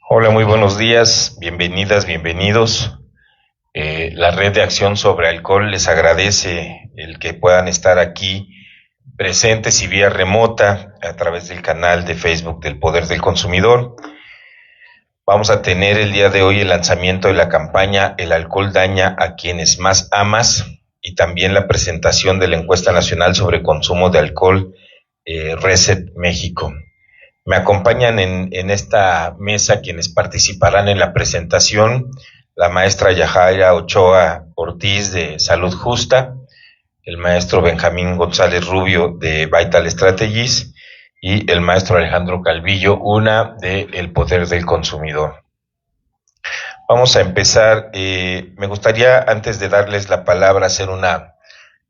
Hola, muy buenos días, bienvenidas, bienvenidos. La Red de Acción sobre Alcohol les agradece el que puedan estar aquí presentes y vía remota a través del canal de Facebook del Poder del Consumidor. Vamos a tener el día de hoy el lanzamiento de la campaña El alcohol daña a quienes más amas y también la presentación de la encuesta nacional sobre consumo de alcohol, Reset México. Me acompañan en esta mesa quienes participarán en la presentación: la maestra Yajaira Ochoa Ortiz de Salud Justa, el maestro Benjamín González Rubio de Vital Strategies y el maestro Alejandro Calvillo Una de El Poder del Consumidor. Vamos a empezar. Me gustaría, antes de darles la palabra, hacer una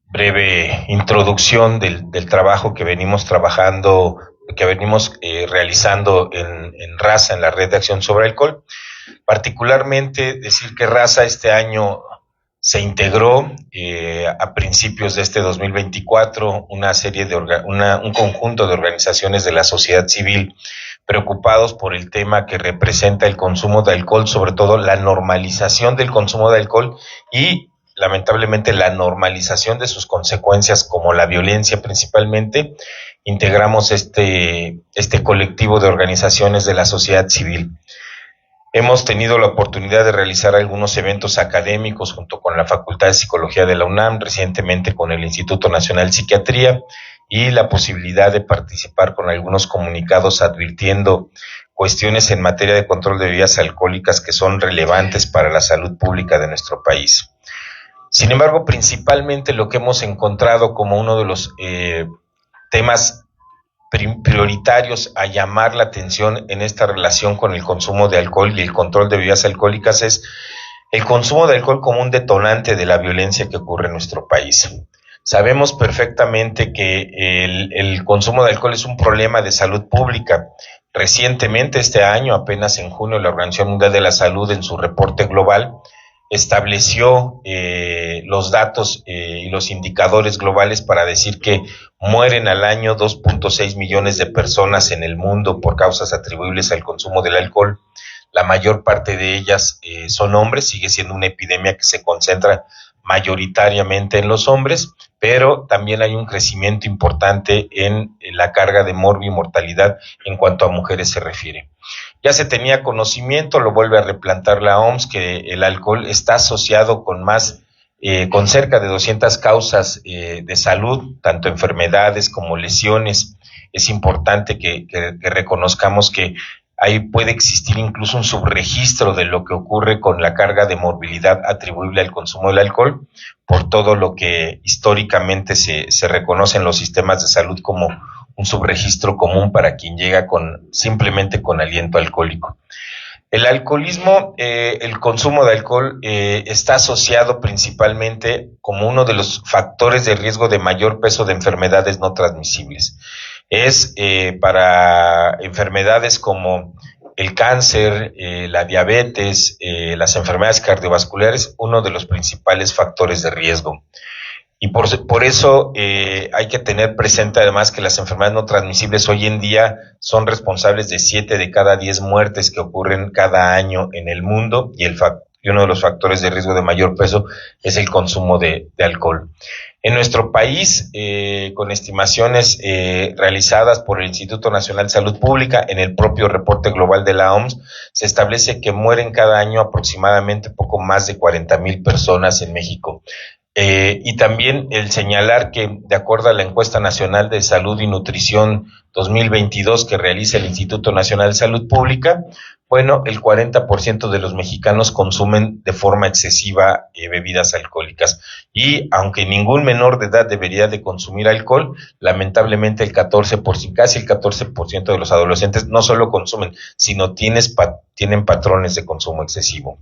breve introducción del trabajo que venimos trabajando, que venimos realizando en Raza, en la Red de Acción sobre Alcohol. Particularmente decir que Raza este año se integró a principios de este 2024 una serie de un conjunto de organizaciones de la sociedad civil preocupados por el tema que representa el consumo de alcohol, sobre todo la normalización del consumo de alcohol y lamentablemente la normalización de sus consecuencias, como la violencia principalmente. Integramos este colectivo de organizaciones de la sociedad civil. Hemos tenido la oportunidad de realizar algunos eventos académicos junto con la Facultad de Psicología de la UNAM, recientemente con el Instituto Nacional de Psiquiatría, y la posibilidad de participar con algunos comunicados advirtiendo cuestiones en materia de control de bebidas alcohólicas que son relevantes para la salud pública de nuestro país. Sin embargo, principalmente lo que hemos encontrado como uno de los temas prioritarios a llamar la atención en esta relación con el consumo de alcohol y el control de bebidas alcohólicas es el consumo de alcohol como un detonante de la violencia que ocurre en nuestro país. Sabemos perfectamente que el consumo de alcohol es un problema de salud pública. Recientemente, este año, apenas en junio, la Organización Mundial de la Salud, en su reporte global, estableció los datos y los indicadores globales para decir que mueren al año 2.6 millones de personas en el mundo por causas atribuibles al consumo del alcohol. La mayor parte de ellas son hombres, sigue siendo una epidemia que se concentra mayoritariamente en los hombres, pero también hay un crecimiento importante en la carga de morbi y mortalidad en cuanto a mujeres se refiere. Ya se tenía conocimiento, lo vuelve a replantar la OMS, que el alcohol está asociado con cerca de 200 causas de salud, tanto enfermedades como lesiones. Es importante que reconozcamos que ahí puede existir incluso un subregistro de lo que ocurre con la carga de morbilidad atribuible al consumo del alcohol, por todo lo que históricamente se reconoce en los sistemas de salud como un subregistro común para quien llega simplemente con aliento alcohólico. El alcoholismo, el consumo de alcohol está asociado principalmente como uno de los factores de riesgo de mayor peso de enfermedades no transmisibles. Es para enfermedades como el cáncer, la diabetes, las enfermedades cardiovasculares, uno de los principales factores de riesgo. Y por eso hay que tener presente además que las enfermedades no transmisibles hoy en día son responsables de 7 de cada 10 muertes que ocurren cada año en el mundo, y uno de los factores de riesgo de mayor peso es el consumo de alcohol. En nuestro país, con estimaciones realizadas por el Instituto Nacional de Salud Pública, en el propio reporte global de la OMS, se establece que mueren cada año aproximadamente poco más de 40,000 personas en México. Y también el señalar que, de acuerdo a la Encuesta Nacional de Salud y Nutrición 2022 que realiza el Instituto Nacional de Salud Pública, bueno, el 40% de los mexicanos consumen de forma excesiva bebidas alcohólicas. Y aunque ningún menor de edad debería de consumir alcohol, lamentablemente casi el 14% de los adolescentes no solo consumen, sino tienen patrones de consumo excesivo.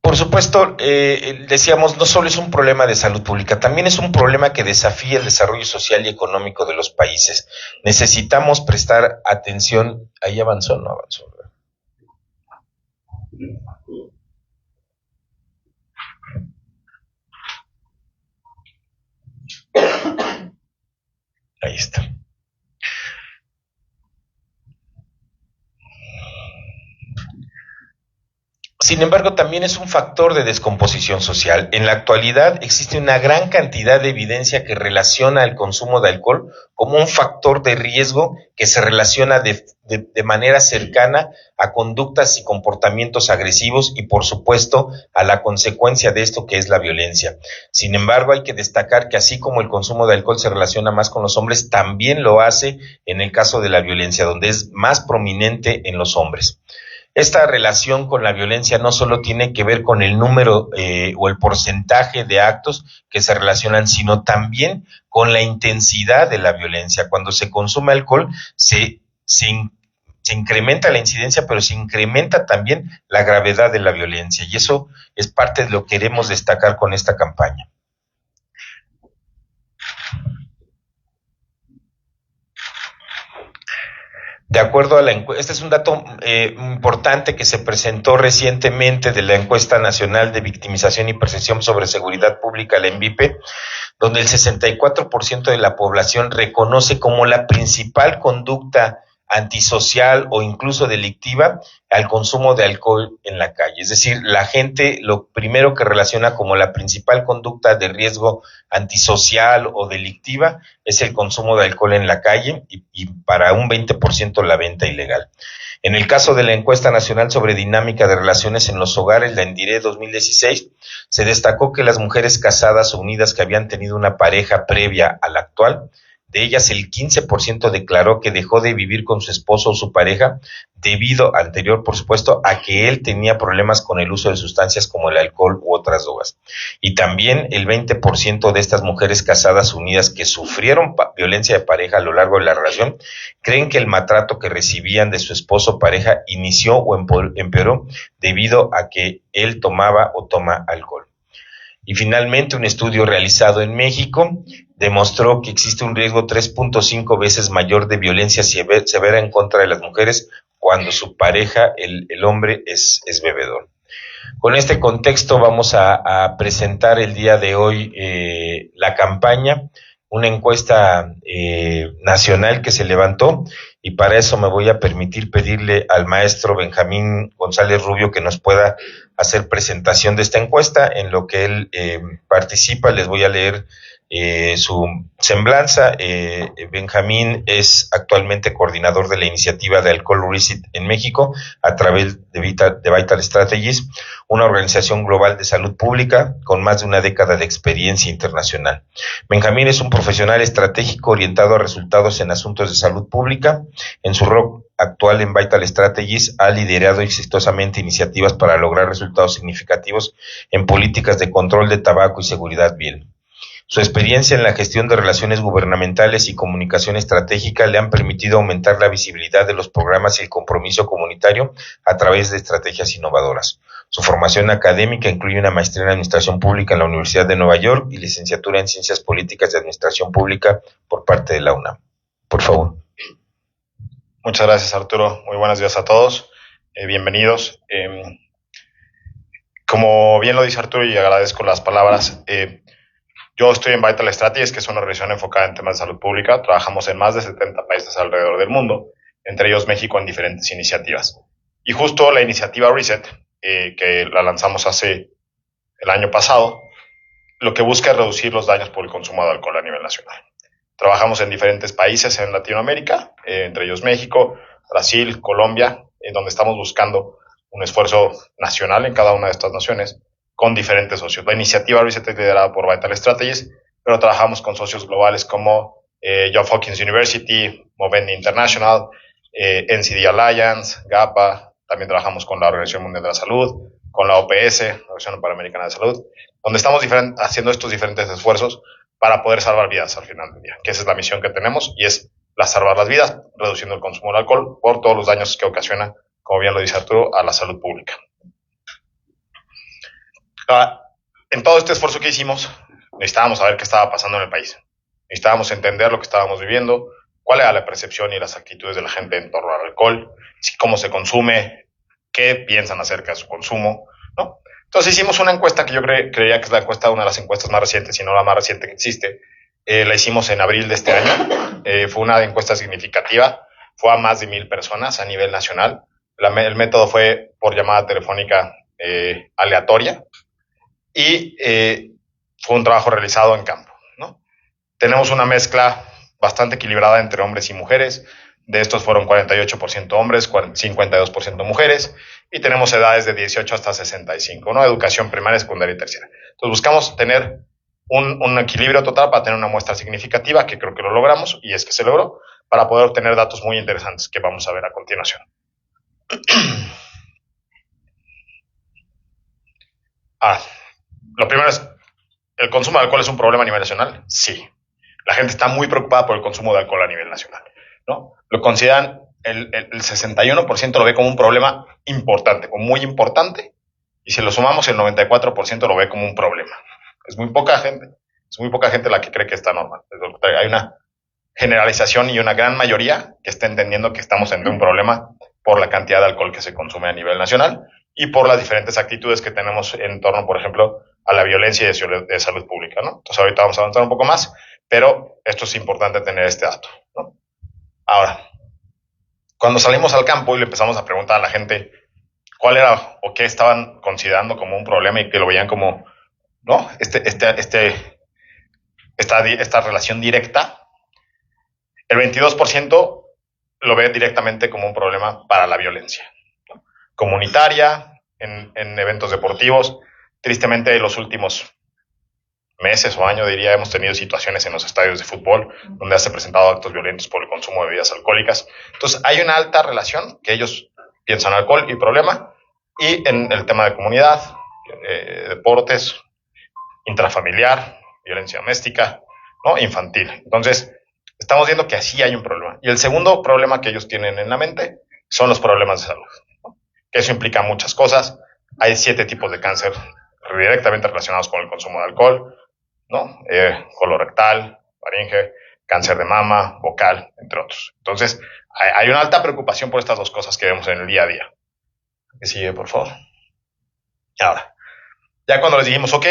Por supuesto, decíamos, no solo es un problema de salud pública, también es un problema que desafía el desarrollo social y económico de los países. Necesitamos prestar atención. Ahí avanzó, no avanzó, ¿verdad? está. Sin embargo, también es un factor de descomposición social. En la actualidad existe una gran cantidad de evidencia que relaciona el consumo de alcohol como un factor de riesgo que se relaciona de manera cercana a conductas y comportamientos agresivos y, por supuesto, a la consecuencia de esto que es la violencia. Sin embargo, hay que destacar que así como el consumo de alcohol se relaciona más con los hombres, también lo hace en el caso de la violencia, donde es más prominente en los hombres. Esta relación con la violencia no solo tiene que ver con el número o el porcentaje de actos que se relacionan, sino también con la intensidad de la violencia. Cuando se consume alcohol, se incrementa la incidencia, pero se incrementa también la gravedad de la violencia. Y eso es parte de lo que queremos destacar con esta campaña. De acuerdo a la encuesta, este es un dato importante que se presentó recientemente de la Encuesta Nacional de Victimización y Percepción sobre Seguridad Pública, la ENVIPE, donde el 64% de la población reconoce como la principal conducta antisocial o incluso delictiva al consumo de alcohol en la calle. Es decir, la gente lo primero que relaciona como la principal conducta de riesgo antisocial o delictiva es el consumo de alcohol en la calle y para un 20% la venta ilegal. En el caso de la encuesta nacional sobre dinámica de relaciones en los hogares, la ENDIRE 2016, se destacó que las mujeres casadas o unidas que habían tenido una pareja previa a la actual, de ellas el 15% declaró que dejó de vivir con su esposo o su pareja debido anterior, por supuesto, a que él tenía problemas con el uso de sustancias como el alcohol u otras drogas. Y también el 20% de estas mujeres casadas unidas que sufrieron violencia de pareja a lo largo de la relación creen que el maltrato que recibían de su esposo o pareja inició o empeoró debido a que él tomaba o toma alcohol. Y finalmente, un estudio realizado en México demostró que existe un riesgo 3.5 veces mayor de violencia severa en contra de las mujeres cuando su pareja, el hombre, es bebedor. Con este contexto vamos a presentar el día de hoy la campaña, una encuesta nacional que se levantó, y para eso me voy a permitir pedirle al maestro Benjamín González Rubio que nos pueda hacer presentación de esta encuesta. En lo que él participa, les voy a leer su semblanza. Benjamín es actualmente coordinador de la iniciativa de Alcohol Reset en México a través de Vital Strategies, una organización global de salud pública con más de una década de experiencia internacional. Benjamín es un profesional estratégico orientado a resultados en asuntos de salud pública. En su rol actual en Vital Strategies ha liderado exitosamente iniciativas para lograr resultados significativos en políticas de control de tabaco y seguridad vial. Su experiencia en la gestión de relaciones gubernamentales y comunicación estratégica le han permitido aumentar la visibilidad de los programas y el compromiso comunitario a través de estrategias innovadoras. Su formación académica incluye una maestría en Administración Pública en la Universidad de Nueva York y licenciatura en Ciencias Políticas de Administración Pública por parte de la UNAM. Por favor. Muchas gracias, Arturo. Muy buenos días a todos. Bienvenidos. Como bien lo dice Arturo, y agradezco las palabras, yo estoy en Vital Strategies, que es una organización enfocada en temas de salud pública. Trabajamos en más de 70 países alrededor del mundo, entre ellos México, en diferentes iniciativas. Y justo la iniciativa Reset, que la lanzamos hace el año pasado, lo que busca es reducir los daños por el consumo de alcohol a nivel nacional. Trabajamos en diferentes países en Latinoamérica, entre ellos México, Brasil, Colombia, en donde estamos buscando un esfuerzo nacional en cada una de estas naciones con diferentes socios. La iniciativa Reset es liderada por Vital Strategies, pero trabajamos con socios globales como Johns Hopkins University, Movendi International, NCD Alliance, GAPA. También trabajamos con la Organización Mundial de la Salud, con la OPS, la Organización Panamericana de Salud, donde estamos haciendo estos diferentes esfuerzos para poder salvar vidas al final del día, que esa es la misión que tenemos, y es salvar las vidas, reduciendo el consumo del alcohol por todos los daños que ocasiona, como bien lo dice Arturo, a la salud pública. En todo este esfuerzo que hicimos, necesitábamos saber qué estaba pasando en el país. Necesitábamos entender lo que estábamos viviendo, cuál era la percepción y las actitudes de la gente en torno al alcohol, cómo se consume, qué piensan acerca de su consumo, ¿no? Entonces hicimos una encuesta que yo creía que es la encuesta, una de las encuestas más recientes, si no la más reciente que existe, La hicimos en abril de este año. Fue una encuesta significativa. Fue a más de 1,000 personas a nivel nacional. El método fue por llamada telefónica aleatoria y fue un trabajo realizado en campo, ¿no? Tenemos una mezcla bastante equilibrada entre hombres y mujeres. De estos fueron 48% hombres, 52% mujeres, y tenemos edades de 18 hasta 65, ¿no? Educación primaria, secundaria y terciaria. Entonces buscamos tener un equilibrio total para tener una muestra significativa, que creo que lo logramos, y es que se logró, para poder obtener datos muy interesantes que vamos a ver a continuación. Lo primero es, ¿el consumo de alcohol es un problema a nivel nacional? Sí. La gente está muy preocupada por el consumo de alcohol a nivel nacional, ¿no? Lo consideran, el 61% lo ve como un problema importante, o muy importante, y si lo sumamos, el 94% lo ve como un problema. Es muy poca gente la que cree que está normal. Hay una generalización y una gran mayoría que está entendiendo que estamos ante un problema por la cantidad de alcohol que se consume a nivel nacional y por las diferentes actitudes que tenemos en torno, por ejemplo, a la violencia y de salud pública, ¿no? Entonces ahorita vamos a avanzar un poco más, pero esto es importante tener este dato, ¿no? Ahora, cuando salimos al campo y le empezamos a preguntar a la gente cuál era o qué estaban considerando como un problema y que lo veían como, ¿no? Esta relación directa, el 22% lo ve directamente como un problema para la violencia, ¿no? Comunitaria, en eventos deportivos. Tristemente, en los últimos meses o años, diría, hemos tenido situaciones en los estadios de fútbol donde se han presentado actos violentos por el consumo de bebidas alcohólicas. Entonces, hay una alta relación que ellos piensan alcohol y problema, y en el tema de comunidad, deportes, intrafamiliar, violencia doméstica, ¿no? Infantil. Entonces, estamos viendo que así hay un problema. Y el segundo problema que ellos tienen en la mente son los problemas de salud, ¿no? Que eso implica muchas cosas. Hay 7 tipos de cáncer directamente relacionados con el consumo de alcohol, ¿no? Colorectal, faringe, cáncer de mama, vocal, entre otros. Entonces, hay una alta preocupación por estas dos cosas que vemos en el día a día. Que sigue, por favor. Ahora, ya cuando les dijimos, ok,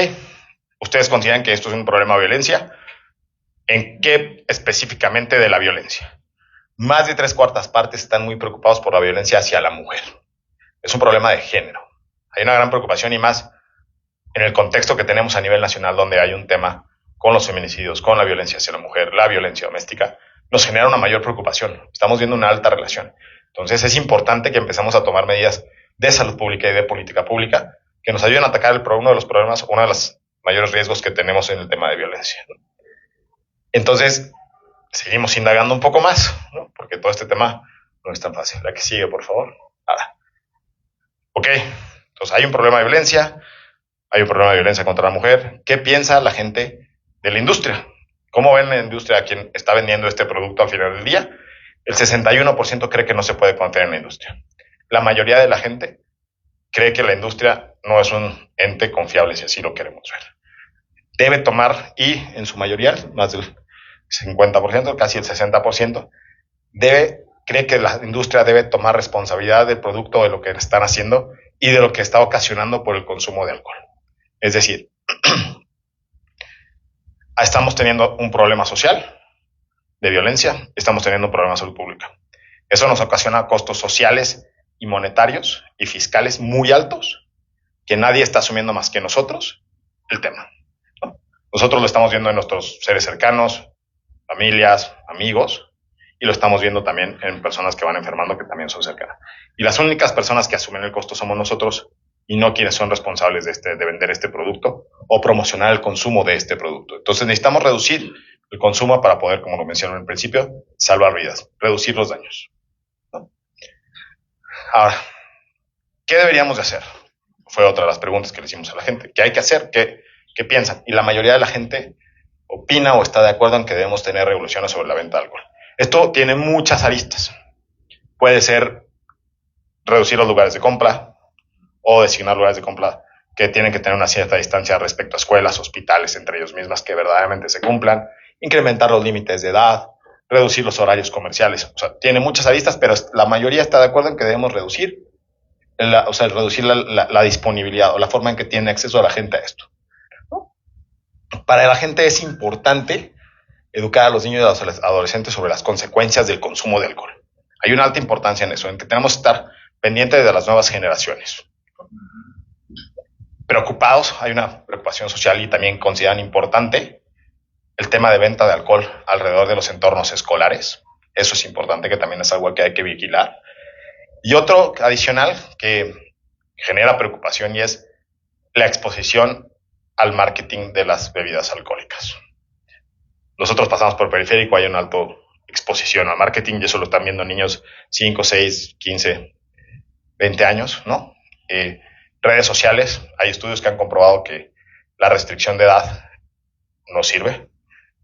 ustedes consideran que esto es un problema de violencia, ¿en qué específicamente de la violencia? Más de 3/4 partes están muy preocupados por la violencia hacia la mujer. Es un problema de género. Hay una gran preocupación, y más en el contexto que tenemos a nivel nacional, donde hay un tema con los feminicidios, con la violencia hacia la mujer, la violencia doméstica, nos genera una mayor preocupación. Estamos viendo una alta relación. Entonces es importante que empecemos a tomar medidas de salud pública y de política pública que nos ayuden a atacar uno de los problemas, uno de los mayores riesgos que tenemos en el tema de violencia. Entonces, seguimos indagando un poco más, ¿no? Porque todo este tema no es tan fácil. La que sigue, por favor. Ahora. Ok, entonces hay un problema de violencia, hay un problema de violencia contra la mujer. ¿Qué piensa la gente de la industria? ¿Cómo ven la industria a quien está vendiendo este producto al final del día? El 61% cree que no se puede confiar en la industria. La mayoría de la gente cree que la industria no es un ente confiable, si así lo queremos ver. Debe tomar, y en su mayoría, más del 50%, casi el 60%, cree que la industria debe tomar responsabilidad del producto, de lo que están haciendo y de lo que está ocasionando por el consumo de alcohol. Es decir, estamos teniendo un problema social de violencia, estamos teniendo un problema de salud pública. Eso nos ocasiona costos sociales y monetarios y fiscales muy altos, que nadie está asumiendo más que nosotros el tema, ¿no? Nosotros lo estamos viendo en nuestros seres cercanos, familias, amigos, y lo estamos viendo también en personas que van enfermando, que también son cercanas. Y las únicas personas que asumen el costo somos nosotros, y no quienes son responsables de vender este producto o promocionar el consumo de este producto. Entonces necesitamos reducir el consumo para poder, como lo mencioné en el principio, salvar vidas, reducir los daños, ¿no? Ahora, ¿qué deberíamos de hacer? Fue otra de las preguntas que le hicimos a la gente. ¿Qué hay que hacer? ¿Qué piensan? Y la mayoría de la gente opina o está de acuerdo en que debemos tener regulaciones sobre la venta de alcohol. Esto tiene muchas aristas. Puede ser reducir los lugares de compra o designar lugares de compra que tienen que tener una cierta distancia respecto a escuelas, hospitales, entre ellos mismas, que verdaderamente se cumplan, incrementar los límites de edad, reducir los horarios comerciales. O sea, tiene muchas aristas, pero la mayoría está de acuerdo en que debemos reducir la disponibilidad o la forma en que tiene acceso a la gente a esto, ¿no? Para la gente es importante educar a los niños y a los adolescentes sobre las consecuencias del consumo de alcohol. Hay una alta importancia en eso, en que tenemos que estar pendientes de las nuevas generaciones. Preocupados, hay una preocupación social y también consideran importante el tema de venta de alcohol alrededor de los entornos escolares. Eso es importante, que también es algo que hay que vigilar. Y otro adicional que genera preocupación y es la exposición al marketing de las bebidas alcohólicas. Nosotros pasamos por periférico, hay una alta exposición al marketing y eso lo están viendo niños 5, 6, 15, 20 años, ¿no? Redes sociales, hay estudios que han comprobado que la restricción de edad no sirve.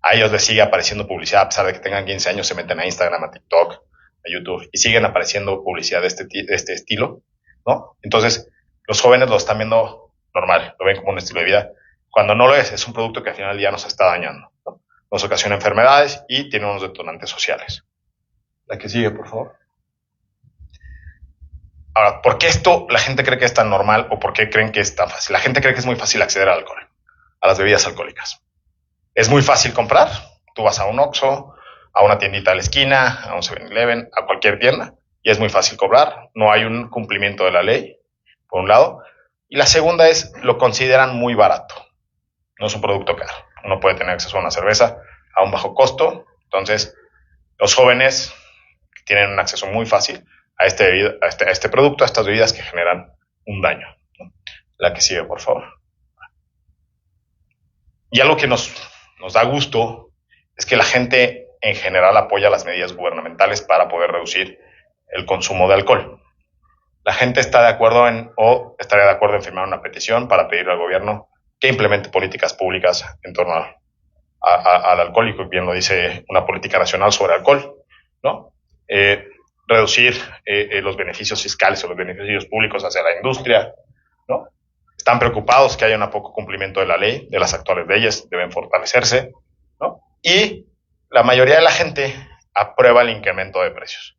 A ellos les sigue apareciendo publicidad, a pesar de que tengan 15 años, se meten a Instagram, a TikTok, a YouTube, y siguen apareciendo publicidad de este estilo, ¿no? Entonces, los jóvenes lo están viendo normal, lo ven como un estilo de vida, cuando no lo es un producto que al final del día nos está dañando, ¿no? Nos ocasiona enfermedades y tiene unos detonantes sociales. La que sigue, por favor. Ahora, ¿por qué esto la gente cree que es tan normal o por qué creen que es tan fácil? La gente cree que es muy fácil acceder al alcohol, a las bebidas alcohólicas. Es muy fácil comprar. Tú vas a un Oxxo, a una tiendita a la esquina, a un 7-Eleven, a cualquier tienda, y es muy fácil cobrar. No hay un cumplimiento de la ley, por un lado. Y la segunda es, lo consideran muy barato. No es un producto caro. Uno puede tener acceso a una cerveza a un bajo costo. Entonces, los jóvenes tienen un acceso muy fácil a este producto, a estas bebidas que generan un daño. La que sigue, por favor. Y algo que nos da gusto es que la gente en general apoya las medidas gubernamentales para poder reducir el consumo de alcohol. La gente está de acuerdo estaría de acuerdo en firmar una petición para pedir al gobierno que implemente políticas públicas en torno al alcohol, y bien lo dice una política nacional sobre alcohol, ¿no? Reducir los beneficios fiscales o los beneficios públicos hacia la industria, ¿no? Están preocupados que haya un poco cumplimiento de la ley, de las actuales leyes, deben fortalecerse, ¿no? Y la mayoría de la gente aprueba el incremento de precios.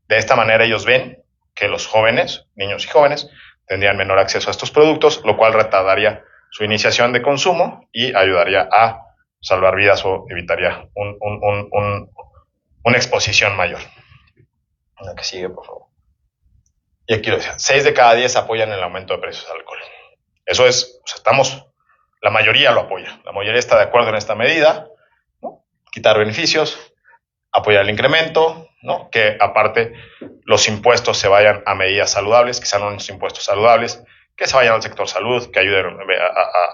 De esta manera ellos ven que los jóvenes, niños y jóvenes, tendrían menor acceso a estos productos, lo cual retardaría su iniciación de consumo y ayudaría a salvar vidas o evitaría una exposición mayor. La que sigue, por favor. Y aquí lo decía, 6 de cada 10 apoyan el aumento de precios del alcohol. Eso es, la mayoría lo apoya, la mayoría está de acuerdo en esta medida, ¿no? Quitar beneficios, apoyar el incremento, ¿no? Que aparte los impuestos se vayan a medidas saludables, que sean unos impuestos saludables, que se vayan al sector salud, que ayuden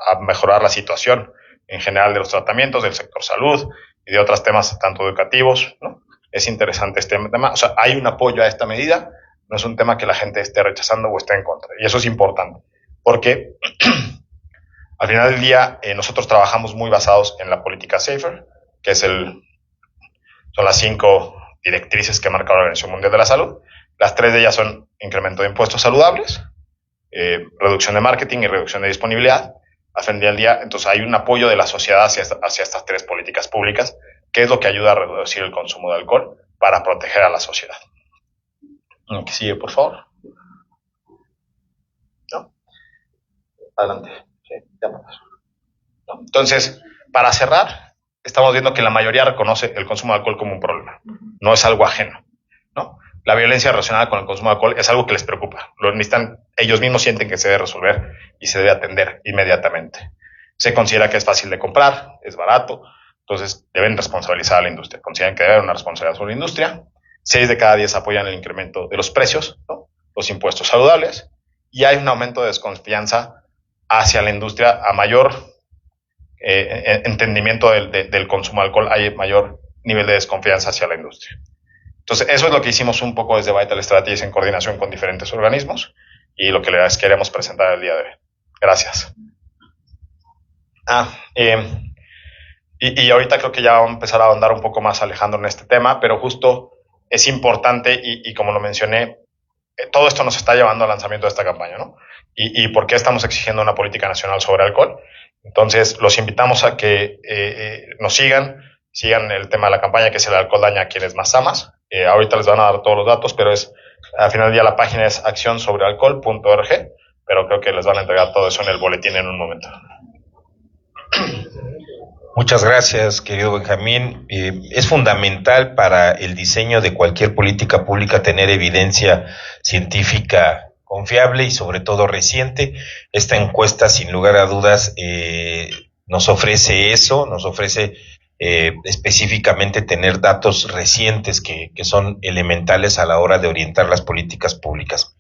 a mejorar la situación en general de los tratamientos del sector salud y de otros temas tanto educativos, ¿no? Es interesante este tema, o sea, hay un apoyo a esta medida, no es un tema que la gente esté rechazando o esté en contra, y eso es importante, porque al final del día nosotros trabajamos muy basados en la política SAFER, que son las 5 directrices que marca la Organización Mundial de la Salud. Las 3 de ellas son incremento de impuestos saludables, reducción de marketing y reducción de disponibilidad. Al final del día, entonces hay un apoyo de la sociedad hacia estas 3 políticas públicas, que es lo que ayuda a reducir el consumo de alcohol para proteger a la sociedad. Que sigue, por favor. ¿No? Adelante. Sí, ya me paso. ¿No? Entonces, para cerrar, estamos viendo que la mayoría reconoce el consumo de alcohol como un problema. No es algo ajeno, ¿no? La violencia relacionada con el consumo de alcohol es algo que les preocupa. Ellos mismos sienten que se debe resolver y se debe atender inmediatamente. Se considera que es fácil de comprar, es barato, entonces deben responsabilizar a la industria. Consideran que debe haber una responsabilidad sobre la industria. 6 de cada 10 apoyan el incremento de los precios, ¿no? Los impuestos saludables, y hay un aumento de desconfianza hacia la industria. A mayor entendimiento del consumo de alcohol, hay mayor nivel de desconfianza hacia la industria. Entonces, eso es lo que hicimos un poco desde Vital Strategies en coordinación con diferentes organismos y lo que les queremos presentar el día de hoy. Gracias. Y ahorita creo que ya vamos a empezar a ahondar un poco más, Alejandro, en este tema, pero justo es importante y como lo mencioné, todo esto nos está llevando al lanzamiento de esta campaña, ¿no? Y por qué estamos exigiendo una política nacional sobre alcohol. Entonces, los invitamos a que nos sigan el tema de la campaña, que es el alcohol daña a quienes más amas. Ahorita les van a dar todos los datos, pero al final del día la página es accionsobrealcohol.org, pero creo que les van a entregar todo eso en el boletín en un momento. Muchas gracias, querido Benjamín. Es fundamental para el diseño de cualquier política pública tener evidencia científica confiable y sobre todo reciente. Esta encuesta, sin lugar a dudas, nos ofrece eso, nos ofrece específicamente tener datos recientes que son elementales a la hora de orientar las políticas públicas.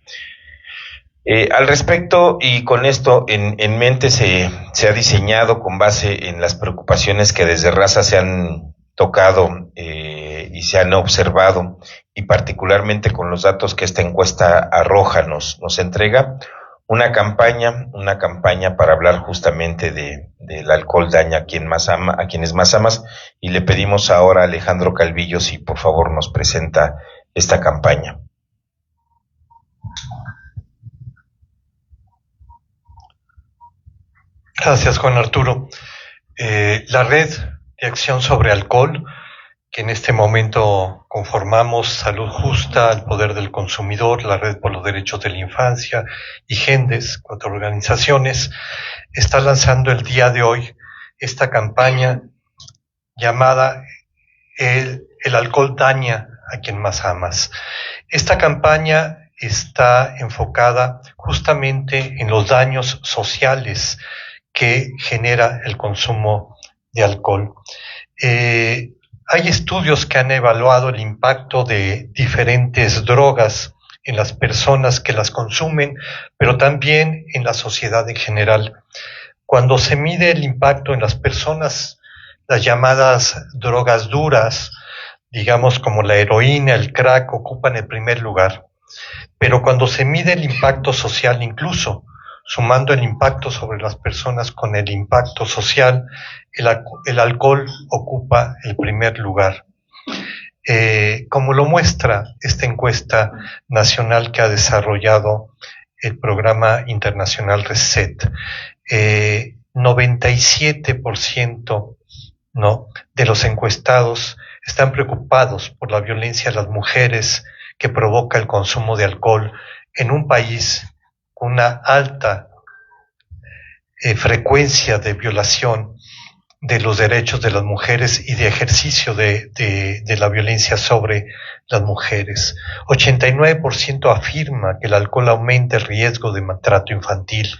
Al respecto, y con esto en mente, se ha diseñado con base en las preocupaciones que desde Raza se han tocado y se han observado, y particularmente con los datos que esta encuesta arroja, nos entrega, una campaña para hablar justamente del alcohol daña a quienes más amas, y le pedimos ahora a Alejandro Calvillo si por favor nos presenta esta campaña. Gracias, Juan Arturo. La Red de Acción sobre Alcohol, que en este momento conformamos Salud Justa, El Poder del Consumidor, la Red por los Derechos de la Infancia y GENDES, 4 organizaciones, está lanzando el día de hoy esta campaña llamada El alcohol daña a quien más amas. Esta campaña está enfocada justamente en los daños sociales que genera el consumo de alcohol. Hay estudios que han evaluado el impacto de diferentes drogas en las personas que las consumen, pero también en la sociedad en general. Cuando se mide el impacto en las personas, las llamadas drogas duras, digamos como la heroína, el crack, ocupan el primer lugar. Pero cuando se mide el impacto social, incluso sumando el impacto sobre las personas con el impacto social, el alcohol ocupa el primer lugar. Como lo muestra esta encuesta nacional que ha desarrollado el programa internacional RESET, 97%, ¿no?, de los encuestados están preocupados por la violencia a las mujeres que provoca el consumo de alcohol en un país con una alta frecuencia de violación de los derechos de las mujeres y de ejercicio de la violencia sobre las mujeres. 89% afirma que el alcohol aumenta el riesgo de maltrato infantil.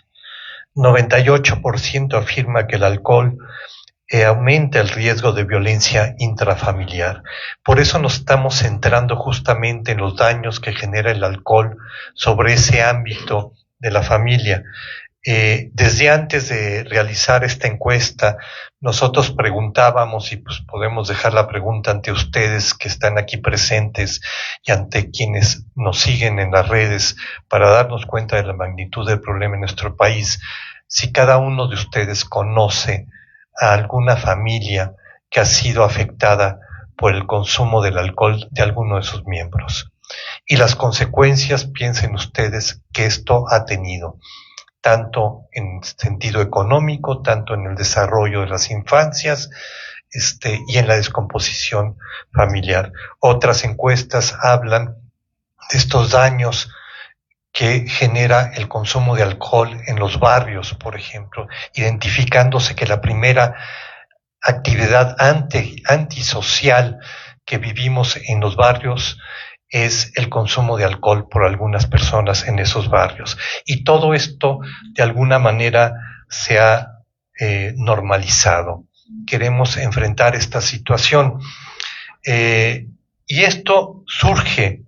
98% afirma que el alcohol aumenta el riesgo de violencia intrafamiliar. Por eso nos estamos centrando justamente en los daños que genera el alcohol sobre ese ámbito de la familia. Desde antes de realizar esta encuesta, nosotros preguntábamos, y pues podemos dejar la pregunta ante ustedes que están aquí presentes y ante quienes nos siguen en las redes para darnos cuenta de la magnitud del problema en nuestro país, si cada uno de ustedes conoce a alguna familia que ha sido afectada por el consumo del alcohol de alguno de sus miembros. Y las consecuencias, piensen ustedes, que esto ha tenido, tanto en sentido económico, tanto en el desarrollo de las infancias, y en la descomposición familiar. Otras encuestas hablan de estos daños que genera el consumo de alcohol en los barrios, por ejemplo, identificándose que la primera actividad antisocial que vivimos en los barrios es el consumo de alcohol por algunas personas en esos barrios. Y todo esto, de alguna manera, se ha normalizado. Queremos enfrentar esta situación. Y esto surge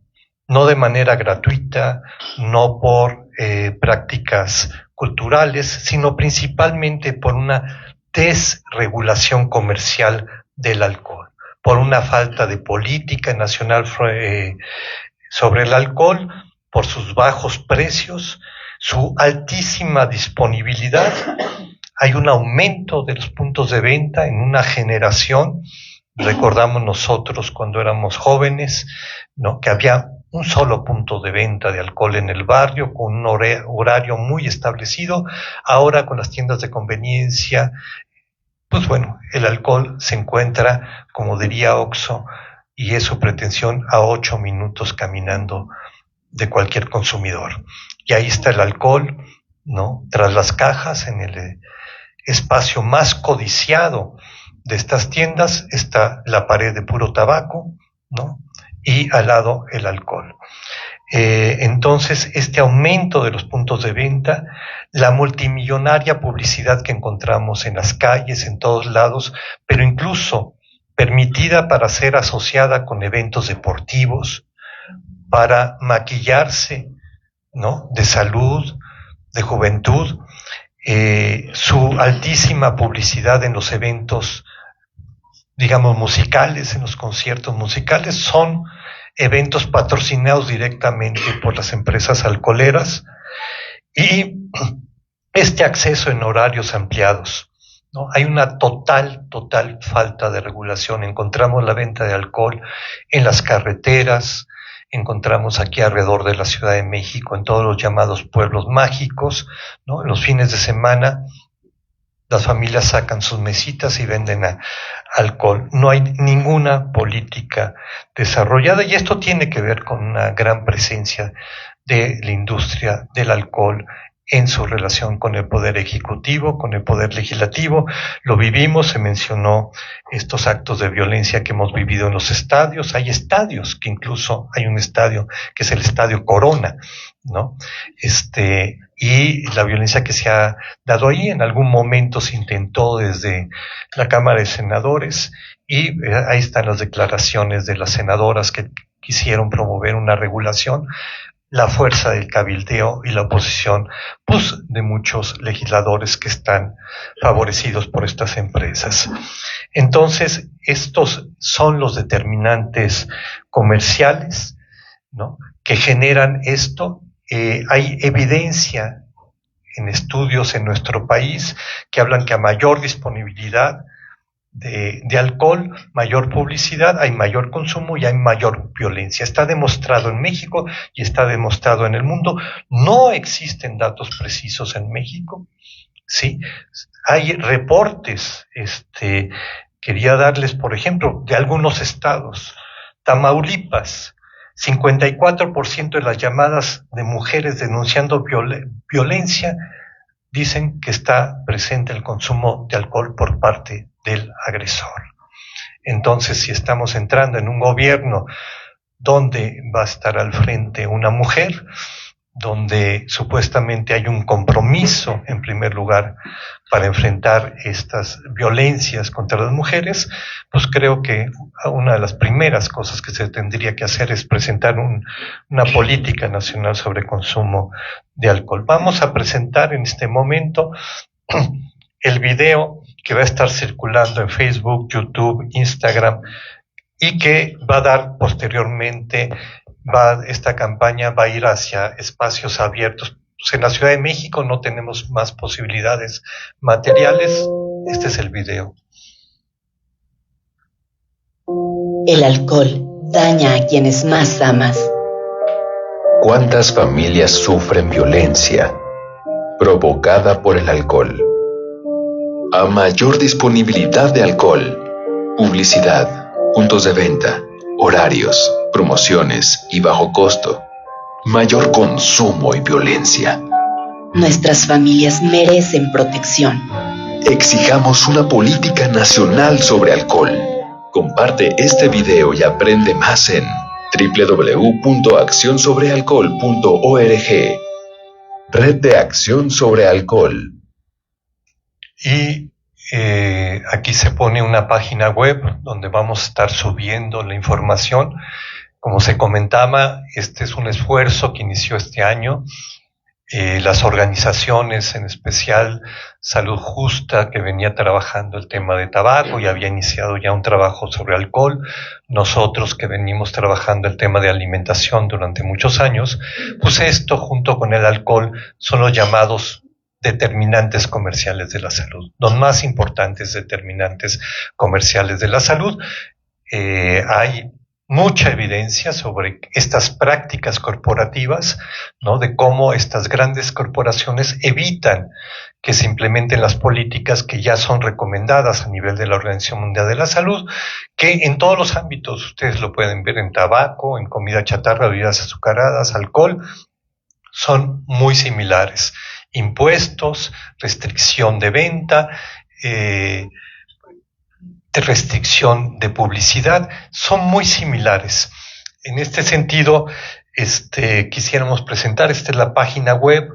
no de manera gratuita, no por prácticas culturales, sino principalmente por una desregulación comercial del alcohol, por una falta de política nacional sobre el alcohol, por sus bajos precios, su altísima disponibilidad. Hay un aumento de los puntos de venta en una generación. Recordamos nosotros cuando éramos jóvenes, ¿no?, que había un solo punto de venta de alcohol en el barrio, con un horario muy establecido. Ahora, con las tiendas de conveniencia, pues bueno, el alcohol se encuentra, como diría Oxxo, y es su pretensión, a 8 minutos caminando de cualquier consumidor. Y ahí está el alcohol, ¿no?, tras las cajas, en espacio más codiciado de estas tiendas está la pared de puro tabaco, ¿no? Y al lado el alcohol. Entonces, este aumento de los puntos de venta, la multimillonaria publicidad que encontramos en las calles, en todos lados, pero incluso permitida para ser asociada con eventos deportivos, para maquillarse, ¿no? De salud, de juventud, su altísima publicidad en los eventos, digamos, musicales, en los conciertos musicales, son eventos patrocinados directamente por las empresas alcoholeras, y este acceso en horarios ampliados, ¿no? Hay una total falta de regulación. Encontramos la venta de alcohol en las carreteras, encontramos aquí alrededor de la Ciudad de México, en todos los llamados pueblos mágicos, ¿no? En los fines de semana las familias sacan sus mesitas y venden alcohol. No hay ninguna política desarrollada, y esto tiene que ver con una gran presencia de la industria del alcohol en su relación con el poder ejecutivo, con el poder legislativo. Lo vivimos, se mencionó estos actos de violencia que hemos vivido en los estadios. Hay estadios, que incluso hay un estadio que es el Estadio Corona, ¿no? Y la violencia que se ha dado ahí, en algún momento se intentó desde la Cámara de Senadores, y ahí están las declaraciones de las senadoras que quisieron promover una regulación, la fuerza del cabildeo y la oposición, pues, de muchos legisladores que están favorecidos por estas empresas. Entonces, estos son los determinantes comerciales, ¿no?, que generan esto. Hay evidencia en estudios en nuestro país que hablan que a mayor disponibilidad de alcohol, mayor publicidad, hay mayor consumo y hay mayor violencia. Está demostrado en México y está demostrado en el mundo. No existen datos precisos en México, ¿sí? Hay reportes, quería darles, por ejemplo, de algunos estados. Tamaulipas, 54% de las llamadas de mujeres denunciando violencia dicen que está presente el consumo de alcohol por parte del agresor. Entonces, si estamos entrando en un gobierno donde va a estar al frente una mujer, donde supuestamente hay un compromiso, en primer lugar, para enfrentar estas violencias contra las mujeres, pues creo que una de las primeras cosas que se tendría que hacer es presentar una política nacional sobre consumo de alcohol. Vamos a presentar en este momento el video que va a estar circulando en Facebook, YouTube, Instagram, y que va a dar posteriormente, esta campaña va a ir hacia espacios abiertos. Pues en la Ciudad de México no tenemos más posibilidades materiales. Este es el video. El alcohol daña a quienes más amas. ¿Cuántas familias sufren violencia provocada por el alcohol? A mayor disponibilidad de alcohol, publicidad, puntos de venta, horarios, promociones y bajo costo, mayor consumo y violencia. Nuestras familias merecen protección. Exijamos una política nacional sobre alcohol. Comparte este video y aprende más en www.accionsobrealcohol.org. Red de Acción sobre Alcohol. Y aquí se pone una página web donde vamos a estar subiendo la información. Como se comentaba, este es un esfuerzo que inició este año. Las organizaciones, en especial Salud Justa, que venía trabajando el tema de tabaco y había iniciado ya un trabajo sobre alcohol. Nosotros, que venimos trabajando el tema de alimentación durante muchos años, pues esto, junto con el alcohol, son los llamados determinantes comerciales de la salud, los más importantes determinantes comerciales de la salud. Hay mucha evidencia sobre estas prácticas corporativas, ¿no?, de cómo estas grandes corporaciones evitan que se implementen las políticas que ya son recomendadas a nivel de la Organización Mundial de la Salud, que en todos los ámbitos, ustedes lo pueden ver en tabaco, en comida chatarra, bebidas azucaradas, alcohol, son muy similares. impuestos, restricción de venta, de restricción de publicidad, son muy similares. En este sentido, quisiéramos presentar, esta es la página web,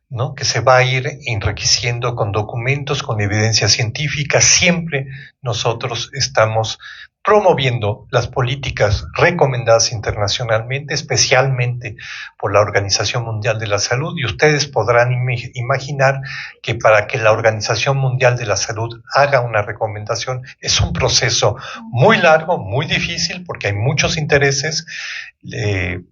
¿no?, que se va a ir enriqueciendo con documentos, con evidencia científica. Siempre nosotros estamos promoviendo las políticas recomendadas internacionalmente, especialmente por la Organización Mundial de la Salud, y ustedes podrán imaginar que para que la Organización Mundial de la Salud haga una recomendación es un proceso muy largo, muy difícil, porque hay muchos intereses.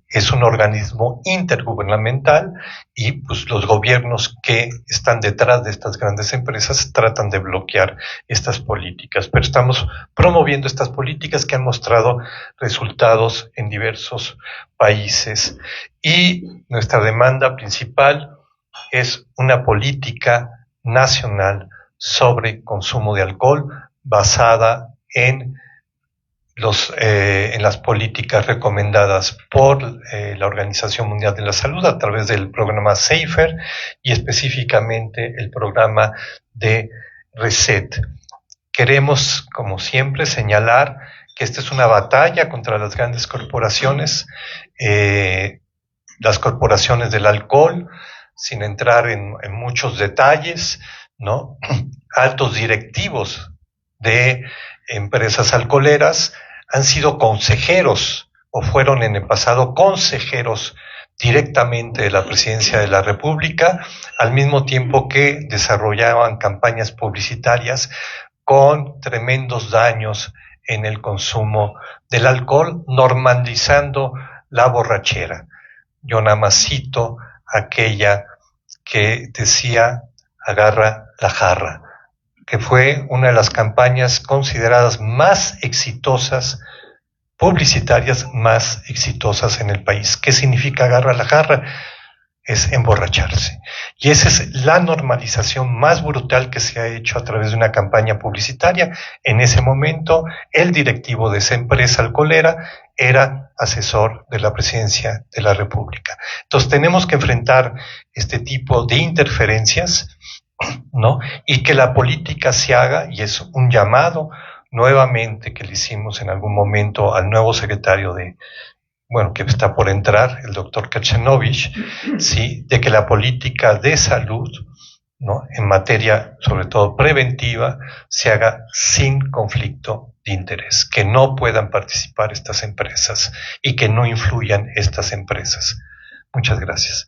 Es un organismo intergubernamental y pues los gobiernos que están detrás de estas grandes empresas tratan de bloquear estas políticas, pero estamos promoviendo estas políticas que han mostrado resultados en diversos países, y nuestra demanda principal es una política nacional sobre consumo de alcohol basada en las políticas recomendadas por la Organización Mundial de la Salud a través del programa SAFER y específicamente el programa de RESET. Queremos, como siempre, señalar que esta es una batalla contra las grandes corporaciones, las corporaciones del alcohol, sin entrar en muchos detalles, ¿no? Altos directivos de empresas alcoholeras han sido consejeros o fueron en el pasado consejeros directamente de la Presidencia de la República, al mismo tiempo que desarrollaban campañas publicitarias con tremendos daños en el consumo del alcohol, normalizando la borrachera. Yo nada más cito aquella que decía: agarra la jarra, que fue una de las campañas consideradas más exitosas, publicitarias más exitosas en el país. ¿Qué significa agarra la jarra? Es emborracharse. Y esa es la normalización más brutal que se ha hecho a través de una campaña publicitaria. En ese momento, el directivo de esa empresa alcoholera era asesor de la Presidencia de la República. Entonces tenemos que enfrentar este tipo de interferencias, ¿no? Y que la política se haga, y es un llamado nuevamente que le hicimos en algún momento al nuevo secretario que está por entrar, el doctor Kerchenovich, ¿sí?, de que la política de salud, ¿no?, en materia sobre todo preventiva, se haga sin conflicto de interés, que no puedan participar estas empresas y que no influyan estas empresas. Muchas gracias.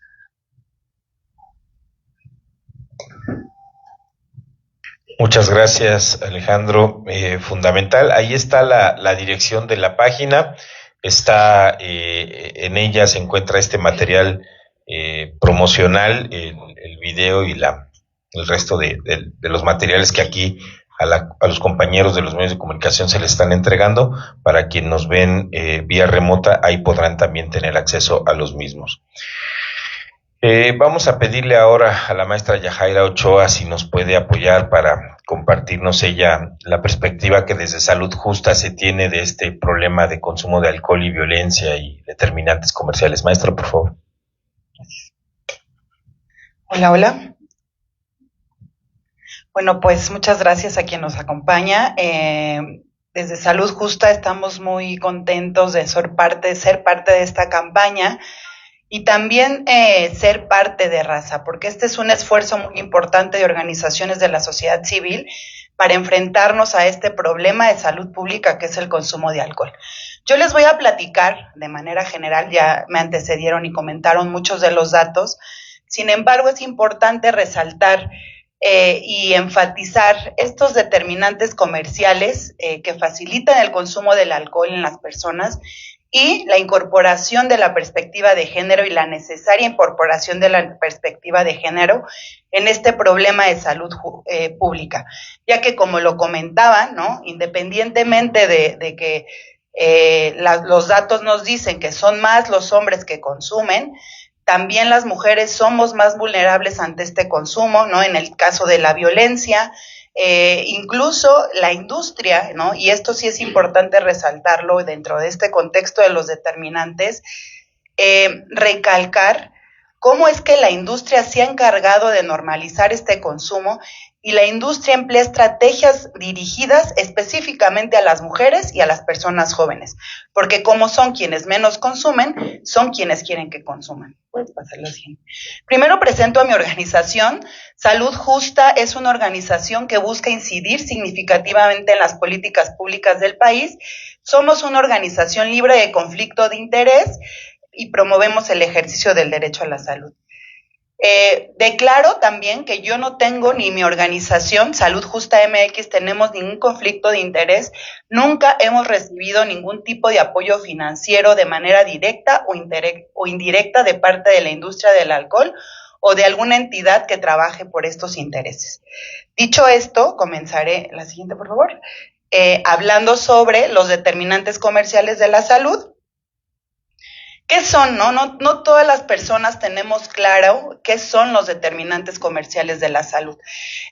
Muchas gracias, Alejandro. Fundamental. Ahí está la dirección de la página. Está en ella se encuentra este material promocional, el video y el resto de los materiales que aquí a los compañeros de los medios de comunicación se les están entregando. Para quienes nos ven vía remota, ahí podrán también tener acceso a los mismos. Vamos a pedirle ahora a la maestra Yajaira Ochoa si nos puede apoyar para compartirnos ella la perspectiva que desde Salud Justa se tiene de este problema de consumo de alcohol y violencia y determinantes comerciales. Maestra, por favor. Hola. Bueno, pues muchas gracias a quien nos acompaña. Desde Salud Justa estamos muy contentos de ser parte de esta campaña. Y también ser parte de Raza, porque este es un esfuerzo muy importante de organizaciones de la sociedad civil para enfrentarnos a este problema de salud pública que es el consumo de alcohol. Yo les voy a platicar de manera general, ya me antecedieron y comentaron muchos de los datos. Sin embargo, es importante resaltar y enfatizar estos determinantes comerciales que facilitan el consumo del alcohol en las personas y la incorporación de la perspectiva de género y la necesaria incorporación de la perspectiva de género en este problema de salud pública, ya que como lo comentaban, ¿no?, independientemente de que los datos nos dicen que son más los hombres que consumen, también las mujeres somos más vulnerables ante este consumo, ¿no?, en el caso de la violencia. Incluso la industria, ¿no?, y esto sí es importante resaltarlo dentro de este contexto de los determinantes, recalcar cómo es que la industria se ha encargado de normalizar este consumo y la industria emplea estrategias dirigidas específicamente a las mujeres y a las personas jóvenes, porque como son quienes menos consumen, son quienes quieren que consuman. Puedes pasar la siguiente. Primero presento a mi organización. Salud Justa es una organización que busca incidir significativamente en las políticas públicas del país. Somos una organización libre de conflicto de interés y promovemos el ejercicio del derecho a la salud. Declaro también que yo no tengo, ni mi organización Salud Justa MX, tenemos ningún conflicto de interés. Nunca hemos recibido ningún tipo de apoyo financiero de manera directa o indirecta de parte de la industria del alcohol o de alguna entidad que trabaje por estos intereses. Dicho esto, comenzaré, la siguiente por favor, hablando sobre los determinantes comerciales de la salud. ¿Qué son? No todas las personas tenemos claro qué son los determinantes comerciales de la salud.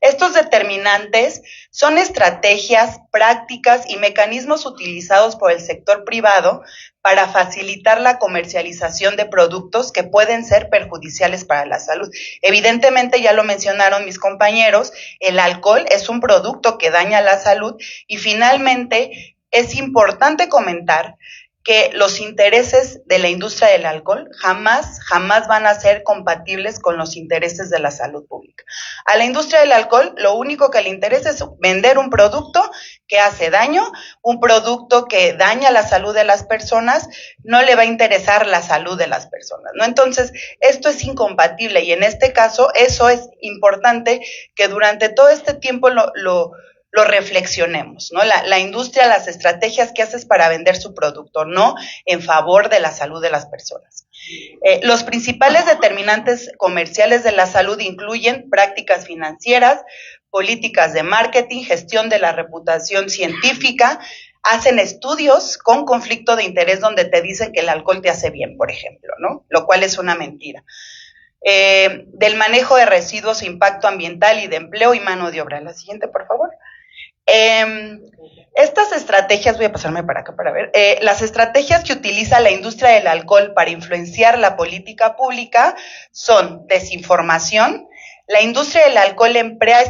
Estos determinantes son estrategias, prácticas y mecanismos utilizados por el sector privado para facilitar la comercialización de productos que pueden ser perjudiciales para la salud. Evidentemente, ya lo mencionaron mis compañeros, el alcohol es un producto que daña la salud y finalmente es importante comentar que los intereses de la industria del alcohol jamás van a ser compatibles con los intereses de la salud pública. A la industria del alcohol lo único que le interesa es vender un producto que hace daño, un producto que daña la salud de las personas, no le va a interesar la salud de las personas, ¿no? Entonces, esto es incompatible y en este caso eso es importante que durante todo este tiempo lo reflexionemos, ¿no? La industria, las estrategias que haces para vender su producto, no en favor de la salud de las personas. Los principales determinantes comerciales de la salud incluyen prácticas financieras, políticas de marketing, gestión de la reputación científica, hacen estudios con conflicto de interés donde te dicen que el alcohol te hace bien, por ejemplo, ¿no? Lo cual es una mentira. Del manejo de residuos, impacto ambiental y de empleo y mano de obra. La siguiente, por favor. Estas estrategias, voy a pasarme para acá para ver, las estrategias que utiliza la industria del alcohol para influenciar la política pública son desinformación. La industria del alcohol emplea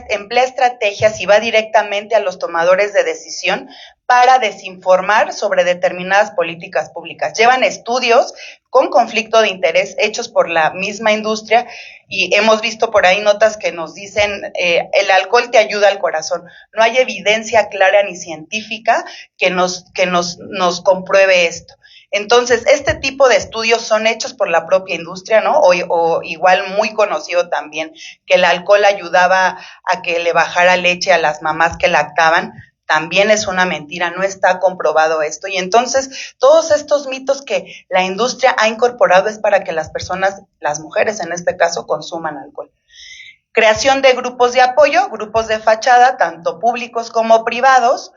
estrategias y va directamente a los tomadores de decisión para desinformar sobre determinadas políticas públicas. Llevan estudios con conflicto de interés hechos por la misma industria y hemos visto por ahí notas que nos dicen el alcohol te ayuda al corazón. No hay evidencia clara ni científica que nos compruebe esto. Entonces, este tipo de estudios son hechos por la propia industria, ¿no? O igual muy conocido también, que el alcohol ayudaba a que le bajara leche a las mamás que lactaban. También es una mentira, no está comprobado esto. Y entonces, todos estos mitos que la industria ha incorporado es para que las personas, las mujeres en este caso, consuman alcohol. Creación de grupos de apoyo, grupos de fachada, tanto públicos como privados.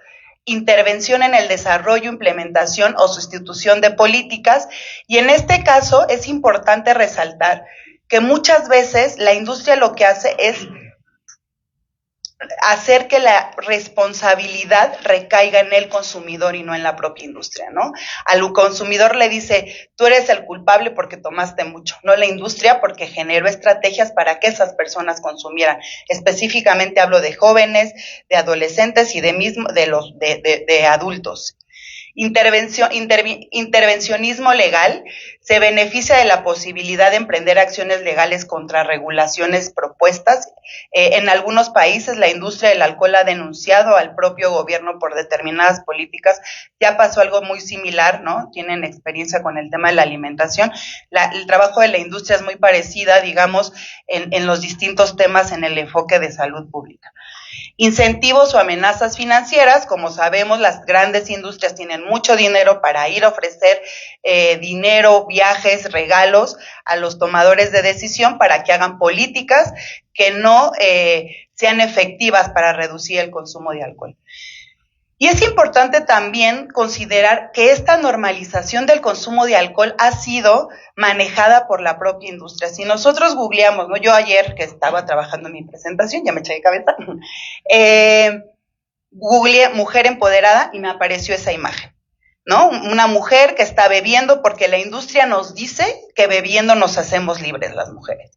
Intervención en el desarrollo, implementación o sustitución de políticas. Y en este caso es importante resaltar que muchas veces la industria lo que hace es hacer que la responsabilidad recaiga en el consumidor y no en la propia industria, ¿no? Al consumidor le dice, tú eres el culpable porque tomaste mucho, no la industria porque generó estrategias para que esas personas consumieran. Específicamente hablo de jóvenes, de adolescentes y de adultos. Intervencionismo legal se beneficia de la posibilidad de emprender acciones legales contra regulaciones propuestas. En algunos países la industria del alcohol ha denunciado al propio gobierno por determinadas políticas. Ya pasó algo muy similar, ¿no? Tienen experiencia con el tema de la alimentación. El trabajo de la industria es muy parecida, digamos, en los distintos temas en el enfoque de salud pública. Incentivos o amenazas financieras, como sabemos, las grandes industrias tienen mucho dinero para ir a ofrecer dinero, viajes, regalos a los tomadores de decisión para que hagan políticas que no sean efectivas para reducir el consumo de alcohol. Y es importante también considerar que esta normalización del consumo de alcohol ha sido manejada por la propia industria. Si nosotros googleamos, ¿no? Yo ayer que estaba trabajando en mi presentación, ya me eché de cabeza, googleé mujer empoderada y me apareció esa imagen. ¿no? Una mujer que está bebiendo porque la industria nos dice que bebiendo nos hacemos libres las mujeres.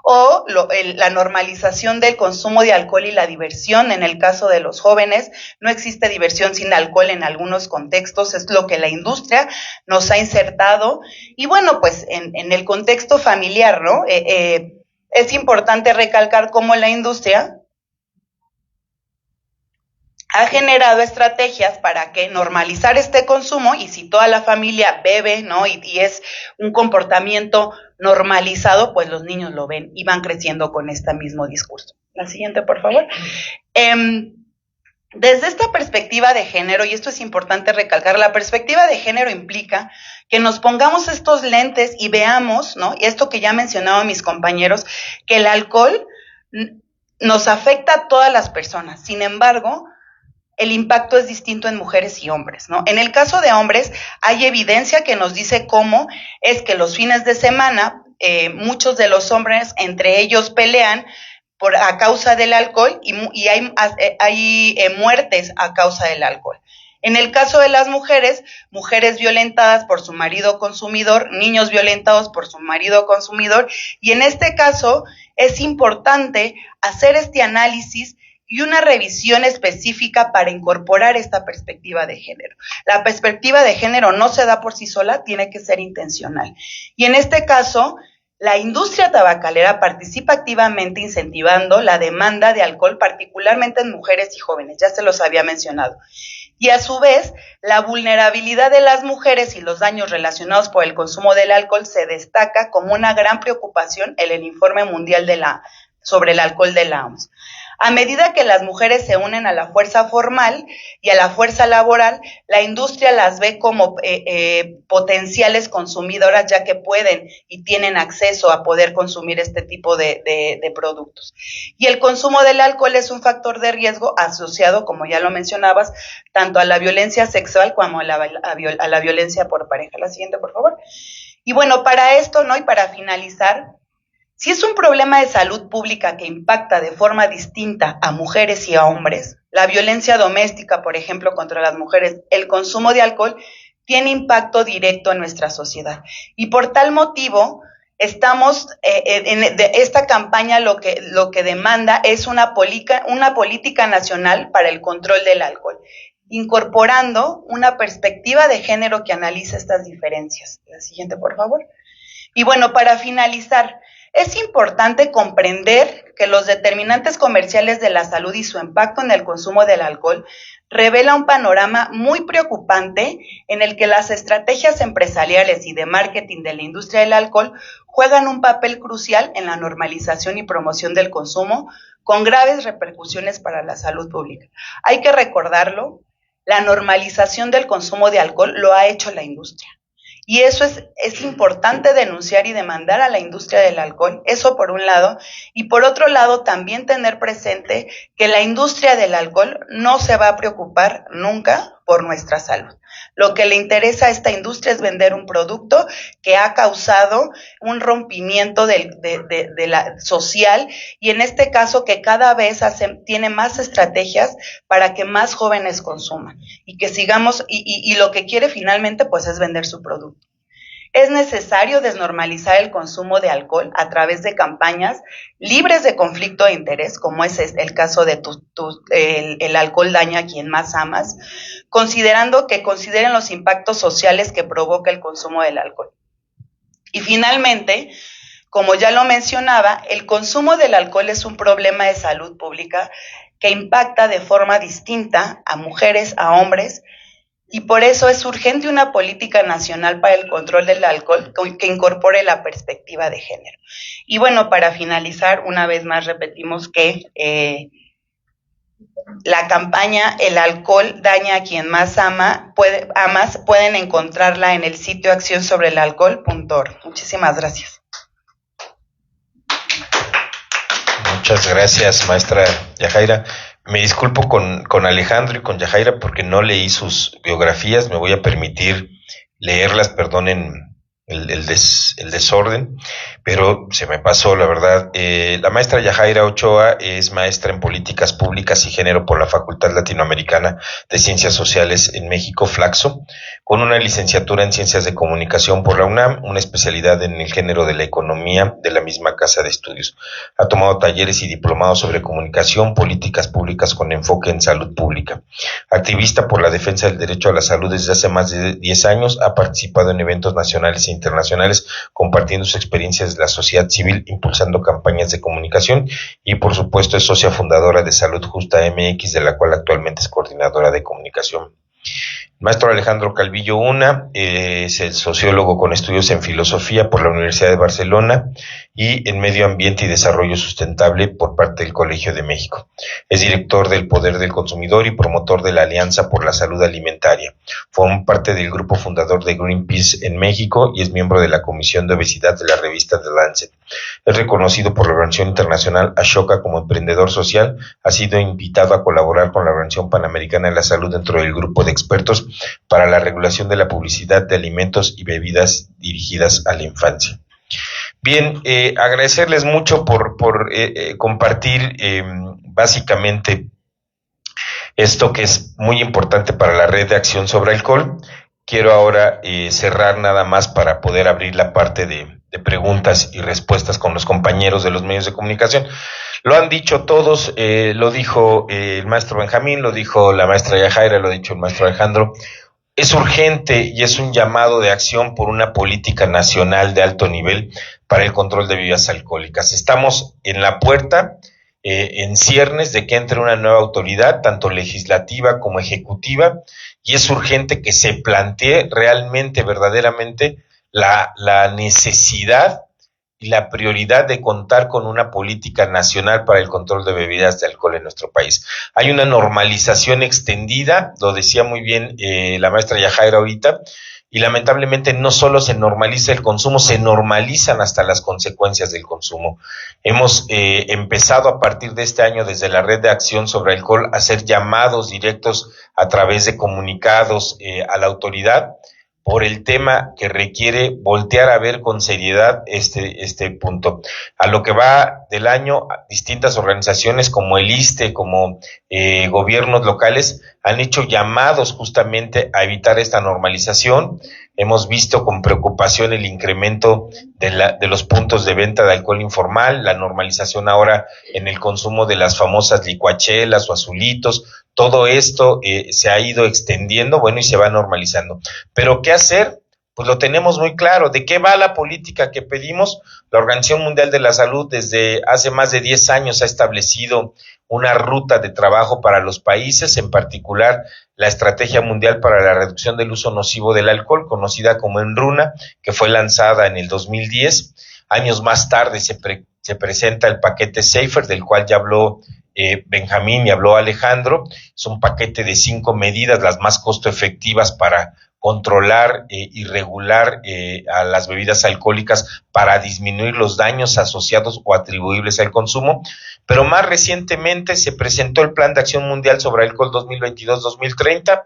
O la normalización del consumo de alcohol y la diversión. En el caso de los jóvenes, no existe diversión sin alcohol en algunos contextos, es lo que la industria nos ha insertado. Y bueno, pues en el contexto familiar, ¿no? Es importante recalcar cómo la industria ha generado estrategias para que normalizar este consumo, y si toda la familia bebe, ¿no? Y es un comportamiento normalizado, pues los niños lo ven y van creciendo con este mismo discurso. La siguiente, por favor. Desde esta perspectiva de género, y esto es importante recalcar, la perspectiva de género implica que nos pongamos estos lentes y veamos, ¿no? Y esto que ya mencionaban mis compañeros, que el alcohol nos afecta a todas las personas. Sin embargo, el impacto es distinto en mujeres y hombres, ¿no? En el caso de hombres, hay evidencia que nos dice cómo es que los fines de semana, muchos de los hombres entre ellos pelean a causa del alcohol y hay muertes a causa del alcohol. En el caso de las mujeres, mujeres violentadas por su marido consumidor, niños violentados por su marido consumidor, y en este caso es importante hacer este análisis y una revisión específica para incorporar esta perspectiva de género. La perspectiva de género no se da por sí sola, tiene que ser intencional. Y en este caso, la industria tabacalera participa activamente incentivando la demanda de alcohol, particularmente en mujeres y jóvenes, ya se los había mencionado. Y a su vez, la vulnerabilidad de las mujeres y los daños relacionados por el consumo del alcohol se destaca como una gran preocupación en el informe mundial sobre el alcohol de la OMS. A medida que las mujeres se unen a la fuerza formal y a la fuerza laboral, la industria las ve como potenciales consumidoras, ya que pueden y tienen acceso a poder consumir este tipo de productos. Y el consumo del alcohol es un factor de riesgo asociado, como ya lo mencionabas, tanto a la violencia sexual como a la violencia por pareja. La siguiente, por favor. Y bueno, para esto, ¿no? Y para finalizar, si es un problema de salud pública que impacta de forma distinta a mujeres y a hombres, la violencia doméstica, por ejemplo, contra las mujeres, el consumo de alcohol, tiene impacto directo en nuestra sociedad. Y por tal motivo, esta campaña lo que demanda es una política nacional para el control del alcohol, incorporando una perspectiva de género que analice estas diferencias. La siguiente, por favor. Y bueno, para finalizar, es importante comprender que los determinantes comerciales de la salud y su impacto en el consumo del alcohol revela un panorama muy preocupante en el que las estrategias empresariales y de marketing de la industria del alcohol juegan un papel crucial en la normalización y promoción del consumo, con graves repercusiones para la salud pública. Hay que recordarlo, la normalización del consumo de alcohol lo ha hecho la industria. Y eso es importante denunciar y demandar a la industria del alcohol, eso por un lado, y por otro lado también tener presente que la industria del alcohol no se va a preocupar nunca por nuestra salud. Lo que le interesa a esta industria es vender un producto que ha causado un rompimiento social, y en este caso que cada vez tiene más estrategias para que más jóvenes consuman y que sigamos, y lo que quiere finalmente pues es vender su producto. Es necesario desnormalizar el consumo de alcohol a través de campañas libres de conflicto de interés, como es el caso de el alcohol daña a quien más amas, consideren los impactos sociales que provoca el consumo del alcohol. Y finalmente, como ya lo mencionaba, el consumo del alcohol es un problema de salud pública que impacta de forma distinta a mujeres, a hombres, y por eso es urgente una política nacional para el control del alcohol que incorpore la perspectiva de género. Y bueno, para finalizar, una vez más repetimos que la campaña El alcohol daña a quien más amas, pueden encontrarla en el sitio accionsobreenalcohol.org. Muchísimas gracias. Muchas gracias, maestra Yajaira. Me disculpo con Alejandro y con Yajaira porque no leí sus biografías. Me voy a permitir leerlas, perdonen el desorden, pero se me pasó, la verdad. La maestra Yajaira Ochoa es maestra en Políticas Públicas y Género por la Facultad Latinoamericana de Ciencias Sociales en México, Flaxo, con una licenciatura en Ciencias de Comunicación por la UNAM, una especialidad en el género de la economía de la misma casa de estudios. Ha tomado talleres y diplomados sobre comunicación, políticas públicas con enfoque en salud pública. Activista por la defensa del derecho a la salud desde hace más de 10 años, ha participado en eventos nacionales e internacionales, compartiendo sus experiencias de la sociedad civil, impulsando campañas de comunicación y, por supuesto, es socia fundadora de Salud Justa MX, de la cual actualmente es coordinadora de comunicación. Maestro Alejandro Calvillo Una es el sociólogo con estudios en filosofía por la Universidad de Barcelona y en medio ambiente y desarrollo sustentable por parte del Colegio de México. Es director del Poder del Consumidor y promotor de la Alianza por la Salud Alimentaria. Forma parte del grupo fundador de Greenpeace en México y es miembro de la Comisión de Obesidad de la revista The Lancet. Es reconocido por la Organización Internacional Ashoka como emprendedor social. Ha sido invitado a colaborar con la Organización Panamericana de la Salud dentro del grupo de expertos para la regulación de la publicidad de alimentos y bebidas dirigidas a la infancia. Bien, agradecerles mucho por compartir básicamente esto que es muy importante para la Red de Acción sobre Alcohol. Quiero ahora cerrar nada más para poder abrir la parte de preguntas y respuestas con los compañeros de los medios de comunicación. Lo han dicho todos, lo dijo el maestro Benjamín, lo dijo la maestra Yajaira, lo ha dicho el maestro Alejandro. Es urgente y es un llamado de acción por una política nacional de alto nivel para el control de bebidas alcohólicas. Estamos en la puerta, en ciernes de que entre una nueva autoridad, tanto legislativa como ejecutiva, y es urgente que se plantee realmente, verdaderamente, la necesidad y la prioridad de contar con una política nacional para el control de bebidas de alcohol en nuestro país. Hay una normalización extendida, lo decía muy bien la maestra Yajaira ahorita, y lamentablemente no solo se normaliza el consumo, se normalizan hasta las consecuencias del consumo. Hemos empezado a partir de este año desde la Red de Acción sobre Alcohol a hacer llamados directos a través de comunicados a la autoridad, por el tema que requiere voltear a ver con seriedad este punto. A lo que va del año, distintas organizaciones como el ISSSTE, como gobiernos locales, han hecho llamados justamente a evitar esta normalización. Hemos visto con preocupación el incremento de los puntos de venta de alcohol informal, la normalización ahora en el consumo de las famosas licuachelas o azulitos. Todo esto se ha ido extendiendo, bueno, y se va normalizando. ¿Pero qué hacer? Pues lo tenemos muy claro. ¿De qué va la política que pedimos? La Organización Mundial de la Salud desde hace más de 10 años ha establecido una ruta de trabajo para los países, en particular la Estrategia Mundial para la Reducción del Uso Nocivo del Alcohol, conocida como ENRUNA, que fue lanzada en el 2010. Años más tarde se presenta el paquete SAFER, del cual ya habló Benjamín y habló Alejandro. Es un paquete de 5 medidas, las más costo efectivas para controlar y regular a las bebidas alcohólicas para disminuir los daños asociados o atribuibles al consumo. Pero más recientemente se presentó el Plan de Acción Mundial sobre Alcohol 2022-2030.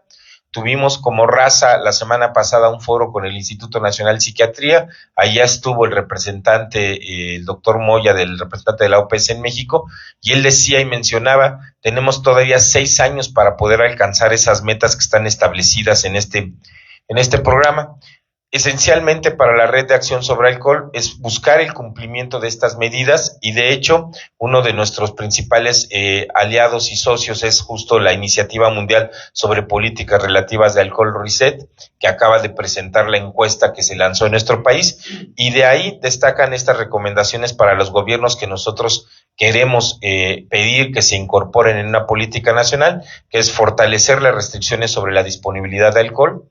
Tuvimos como raza la semana pasada un foro con el Instituto Nacional de Psiquiatría. Allá estuvo el representante, el doctor Moya, del representante de la OPS en México, y él decía y mencionaba, tenemos todavía 6 años para poder alcanzar esas metas que están establecidas en este programa. Esencialmente para la Red de Acción sobre Alcohol es buscar el cumplimiento de estas medidas, y de hecho uno de nuestros principales aliados y socios es justo la Iniciativa Mundial sobre Políticas Relativas de Alcohol, RESET, que acaba de presentar la encuesta que se lanzó en nuestro país, y de ahí destacan estas recomendaciones para los gobiernos que nosotros queremos pedir que se incorporen en una política nacional, que es fortalecer las restricciones sobre la disponibilidad de alcohol,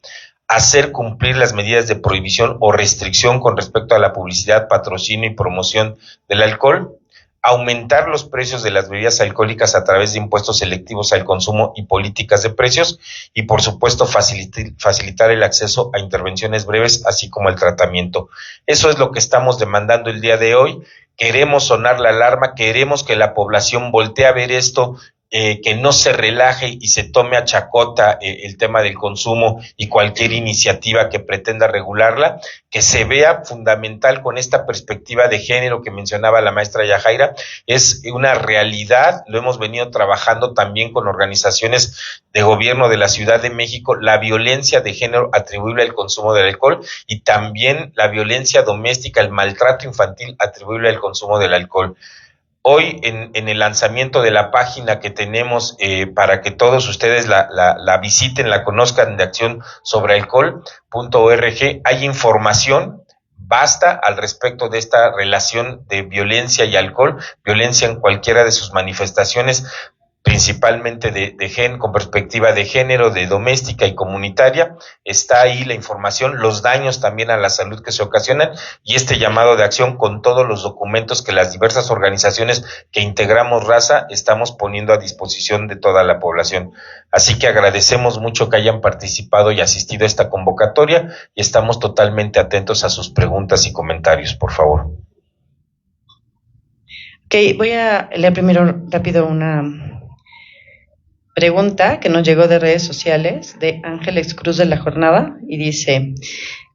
hacer cumplir las medidas de prohibición o restricción con respecto a la publicidad, patrocinio y promoción del alcohol, aumentar los precios de las bebidas alcohólicas a través de impuestos selectivos al consumo y políticas de precios, y por supuesto facilitar el acceso a intervenciones breves, así como el tratamiento. Eso es lo que estamos demandando el día de hoy. Queremos sonar la alarma, queremos que la población voltee a ver esto que no se relaje y se tome a chacota el tema del consumo y cualquier iniciativa que pretenda regularla, que se vea fundamental con esta perspectiva de género que mencionaba la maestra Yajaira. Es una realidad, lo hemos venido trabajando también con organizaciones de gobierno de la Ciudad de México, la violencia de género atribuible al consumo del alcohol y también la violencia doméstica, el maltrato infantil atribuible al consumo del alcohol. Hoy en el lanzamiento de la página que tenemos para que todos ustedes la visiten, la conozcan, de Acción sobre Alcohol.org, hay información vasta al respecto de esta relación de violencia y alcohol, violencia en cualquiera de sus manifestaciones, principalmente con perspectiva de género, de doméstica y comunitaria. Está ahí la información, los daños también a la salud que se ocasionan y este llamado de acción con todos los documentos que las diversas organizaciones que integramos Raza estamos poniendo a disposición de toda la población. Así que agradecemos mucho que hayan participado y asistido a esta convocatoria y estamos totalmente atentos a sus preguntas y comentarios, por favor. Ok, voy a leer primero rápido una pregunta que nos llegó de redes sociales de Ángeles Cruz de la Jornada y dice: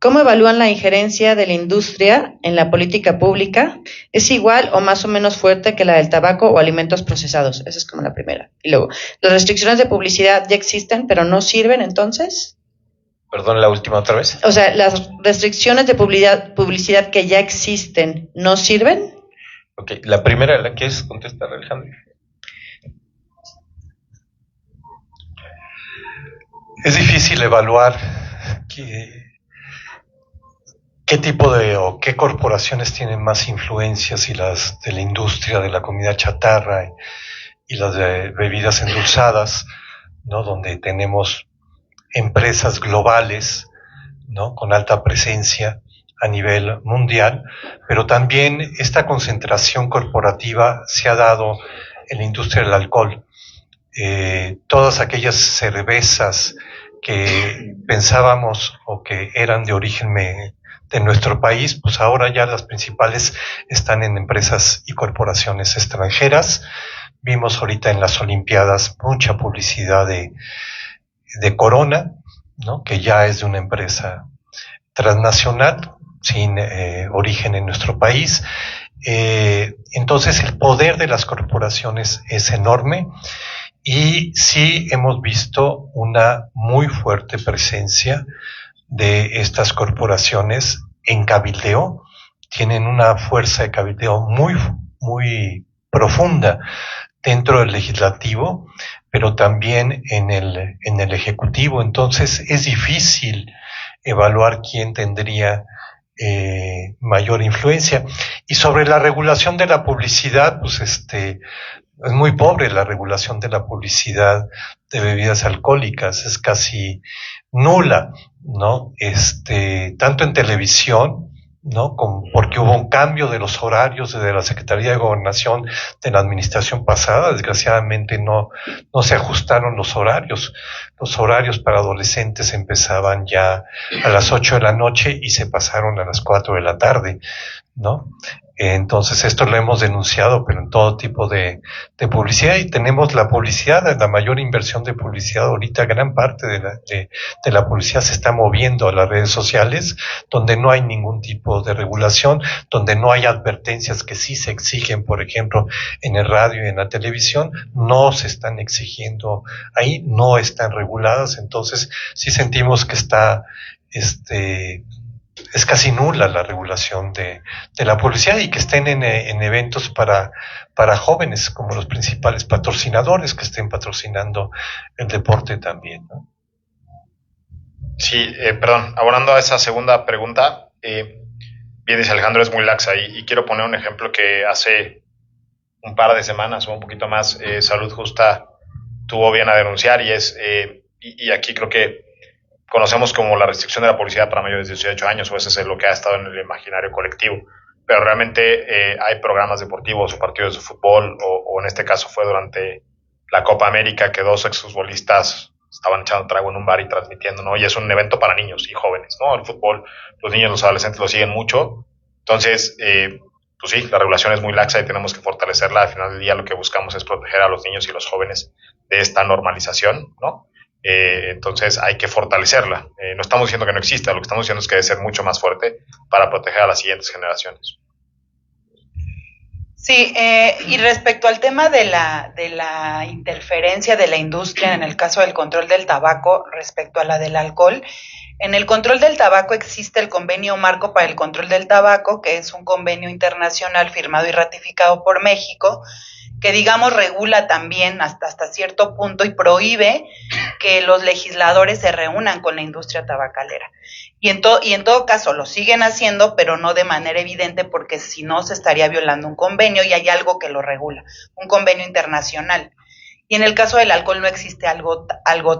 ¿cómo evalúan la injerencia de la industria en la política pública? ¿Es igual o más o menos fuerte que la del tabaco o alimentos procesados? Esa es como la primera. Y luego, ¿las restricciones de publicidad ya existen pero no sirven entonces? Perdón, la última otra vez. O sea, ¿las restricciones de publicidad que ya existen no sirven? Ok, la primera, ¿la quieres contestar, Alejandro? Es difícil evaluar qué tipo o qué corporaciones tienen más influencia, si las de la industria de la comida chatarra y las de bebidas endulzadas, ¿no? Donde tenemos empresas globales, ¿no? Con alta presencia a nivel mundial, pero también esta concentración corporativa se ha dado en la industria del alcohol. Todas aquellas cervezas que pensábamos o que eran de origen de nuestro país, pues ahora ya las principales están en empresas y corporaciones extranjeras. Vimos ahorita en las Olimpiadas mucha publicidad de Corona, ¿no? Que ya es de una empresa transnacional sin origen en nuestro país. Entonces el poder de las corporaciones es enorme. Y sí hemos visto una muy fuerte presencia de estas corporaciones en cabildeo. Tienen una fuerza de cabildeo muy, muy profunda dentro del legislativo, pero también en el ejecutivo. Entonces es difícil evaluar quién tendría mayor influencia. Y sobre la regulación de la publicidad, pues es muy pobre la regulación de la publicidad de bebidas alcohólicas, es casi nula, ¿no? Tanto en televisión, ¿no? Porque hubo un cambio de los horarios de la Secretaría de Gobernación de la administración pasada, desgraciadamente no se ajustaron los horarios. Los horarios para adolescentes empezaban ya a las 8 de la noche y se pasaron a las 4 de la tarde, ¿no? Entonces esto lo hemos denunciado, pero en todo tipo de publicidad, y tenemos la publicidad, la mayor inversión de publicidad ahorita, gran parte de la publicidad se está moviendo a las redes sociales, donde no hay ningún tipo de regulación, donde no hay advertencias que sí se exigen, por ejemplo, en el radio y en la televisión, no se están exigiendo ahí, no están reguladas. Entonces sí sentimos que es casi nula la regulación de la publicidad, y que estén en eventos para jóvenes como los principales patrocinadores, que estén patrocinando el deporte también, ¿no? Sí, perdón, abonando a esa segunda pregunta, bien dice Alejandro, es muy laxa, y quiero poner un ejemplo que hace un par de semanas o un poquito más, Salud Justa tuvo bien a denunciar, y aquí creo que conocemos como la restricción de la publicidad para mayores de 18 años, o ese es lo que ha estado en el imaginario colectivo, pero realmente hay programas deportivos o partidos de fútbol, o en este caso fue durante la Copa América, que 2 exfutbolistas estaban echando trago en un bar y transmitiendo, ¿no? Y es un evento para niños y jóvenes, ¿no? El fútbol, los niños, los adolescentes lo siguen mucho, entonces, pues sí, la regulación es muy laxa y tenemos que fortalecerla. Al final del día lo que buscamos es proteger a los niños y los jóvenes de esta normalización, ¿no? Entonces hay que fortalecerla. No estamos diciendo que no exista, lo que estamos diciendo es que debe ser mucho más fuerte para proteger a las siguientes generaciones. Sí, y respecto al tema de la interferencia de la industria en el caso del control del tabaco respecto a la del alcohol, en el control del tabaco existe el Convenio Marco para el Control del Tabaco, que es un convenio internacional firmado y ratificado por México, que digamos regula también hasta cierto punto y prohíbe que los legisladores se reúnan con la industria tabacalera. Y en todo caso lo siguen haciendo, pero no de manera evidente, porque si no se estaría violando un convenio y hay algo que lo regula, un convenio internacional. Y en el caso del alcohol no existe algo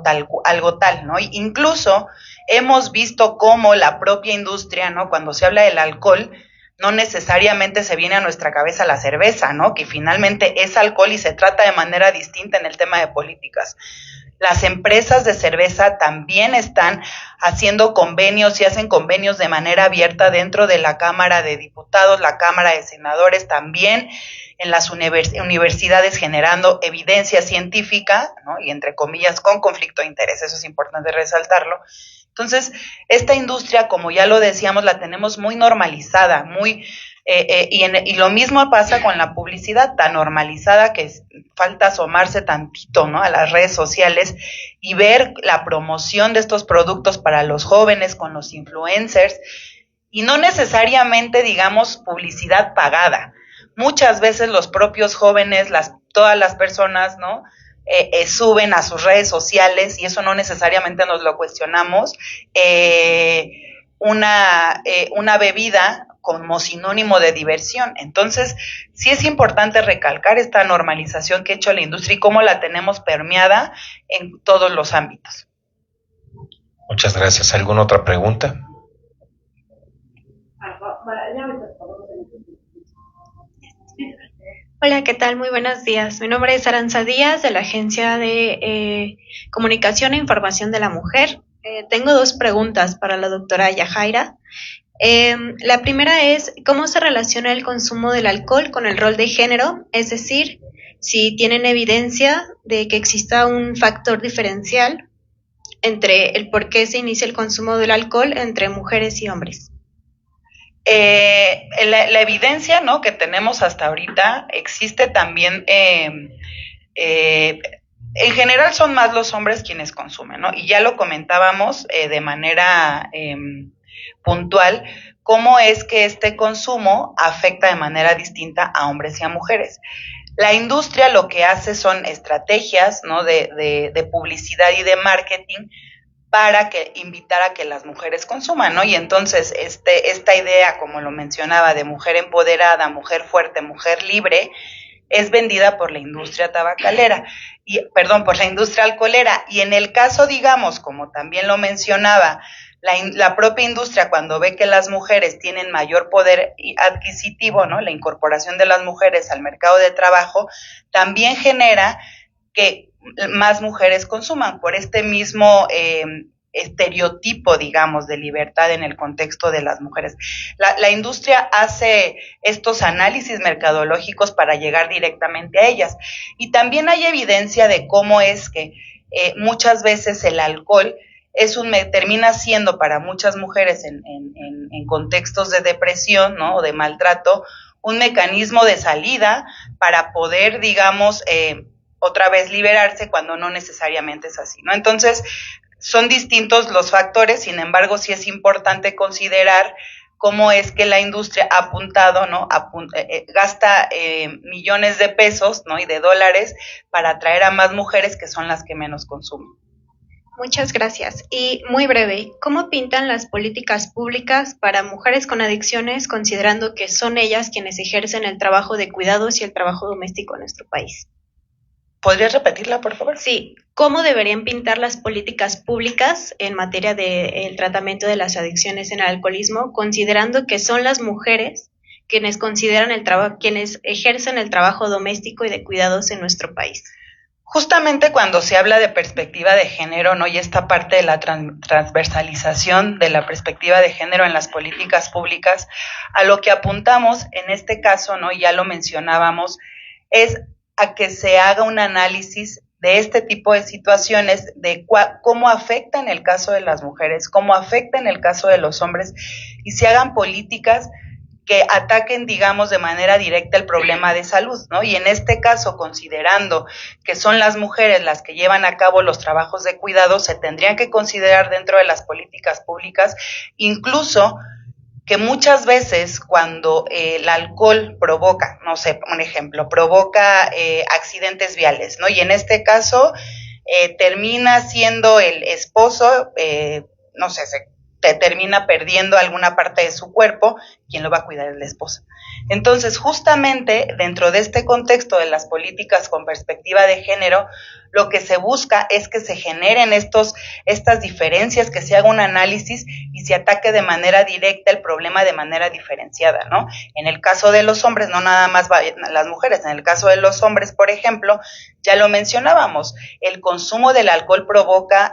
tal, ¿no? Incluso hemos visto cómo la propia industria, ¿no? Cuando se habla del alcohol, no necesariamente se viene a nuestra cabeza la cerveza, ¿no? Que finalmente es alcohol y se trata de manera distinta en el tema de políticas. Las empresas de cerveza también están haciendo convenios y hacen convenios de manera abierta dentro de la Cámara de Diputados, la Cámara de Senadores, también en las universidades generando evidencia científica, ¿no? Y entre comillas con conflicto de interés, eso es importante resaltarlo. Entonces, esta industria, como ya lo decíamos, la tenemos muy normalizada, y lo mismo pasa con la publicidad, tan normalizada que falta asomarse tantito, ¿no? A las redes sociales y ver la promoción de estos productos para los jóvenes con los influencers, y no necesariamente, digamos, publicidad pagada. Muchas veces los propios jóvenes, todas las personas, ¿no? Suben a sus redes sociales, y eso no necesariamente nos lo cuestionamos, una bebida como sinónimo de diversión. Entonces, sí es importante recalcar esta normalización que ha hecho la industria y cómo la tenemos permeada en todos los ámbitos. Muchas gracias. ¿Alguna otra pregunta? Hola, ¿qué tal? Muy buenos días. Mi nombre es Aranza Díaz, de la Agencia de Comunicación e Información de la Mujer. Tengo dos preguntas para la doctora Yajaira. La primera es, ¿cómo se relaciona el consumo del alcohol con el rol de género? Es decir, si tienen evidencia de que exista un factor diferencial entre el por qué se inicia el consumo del alcohol entre mujeres y hombres. La evidencia, ¿no?, que tenemos hasta ahorita existe también, en general son más los hombres quienes consumen, ¿no? Y ya lo comentábamos de manera puntual, cómo es que este consumo afecta de manera distinta a hombres y a mujeres. La industria lo que hace son estrategias, ¿no?, de publicidad y de marketing para invitar a que las mujeres consuman, ¿no? Y entonces esta idea, como lo mencionaba, de mujer empoderada, mujer fuerte, mujer libre, es vendida por la industria tabacalera, por la industria alcoholera. Y en el caso, digamos, como también lo mencionaba, la propia industria, cuando ve que las mujeres tienen mayor poder adquisitivo, ¿no?, la incorporación de las mujeres al mercado de trabajo, también genera que más mujeres consuman por este mismo estereotipo, digamos, de libertad en el contexto de las mujeres. La industria hace estos análisis mercadológicos para llegar directamente a ellas. Y también hay evidencia de cómo es que muchas veces el alcohol termina siendo para muchas mujeres en contextos de depresión, ¿no?, o de maltrato, un mecanismo de salida para poder, digamos, otra vez liberarse, cuando no necesariamente es así, ¿no? Entonces, son distintos los factores, sin embargo, sí es importante considerar cómo es que la industria ha apuntado, ¿no? Gasta millones de pesos, ¿no?, y de dólares para atraer a más mujeres, que son las que menos consumen. Muchas gracias. Y muy breve, ¿cómo pintan las políticas públicas para mujeres con adicciones, considerando que son ellas quienes ejercen el trabajo de cuidados y el trabajo doméstico en nuestro país? ¿Podrías repetirla, por favor? Sí. ¿Cómo deberían pintar las políticas públicas en materia del tratamiento de las adicciones en el alcoholismo, considerando que son las mujeres quienes quienes ejercen el trabajo doméstico y de cuidados en nuestro país? Justamente cuando se habla de perspectiva de género, ¿no? Y esta parte de la transversalización de la perspectiva de género en las políticas públicas, a lo que apuntamos en este caso, ¿no? Ya lo mencionábamos, es a que se haga un análisis de este tipo de situaciones, de cómo afecta en el caso de las mujeres, cómo afecta en el caso de los hombres, y se hagan políticas que ataquen, digamos, de manera directa el problema de salud, ¿no? Y en este caso, considerando que son las mujeres las que llevan a cabo los trabajos de cuidado, se tendrían que considerar dentro de las políticas públicas, incluso que muchas veces cuando el alcohol provoca, no sé, un ejemplo, provoca accidentes viales, ¿no? Y en este caso termina siendo el esposo, no sé, termina perdiendo alguna parte de su cuerpo, ¿quién lo va a cuidar? Es la esposa. Entonces, justamente dentro de este contexto de las políticas con perspectiva de género, lo que se busca es que se generen estas diferencias, que se haga un análisis y se ataque de manera directa el problema de manera diferenciada, ¿no? En el caso de los hombres, no nada más las mujeres, en el caso de los hombres, por ejemplo, ya lo mencionábamos, el consumo del alcohol provoca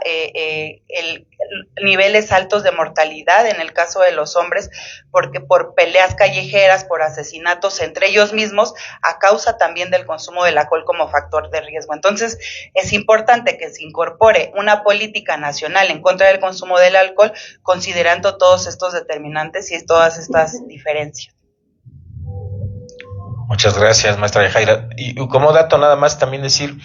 niveles altos de mortalidad en el caso de los hombres, porque por peleas callejeras, por asesinatos entre ellos mismos, a causa también del consumo del alcohol como factor de riesgo. Entonces, es importante que se incorpore una política nacional en contra del consumo del alcohol, considerando todos estos determinantes y todas estas diferencias. Muchas gracias, maestra Yajaira. Y como dato nada más también decir,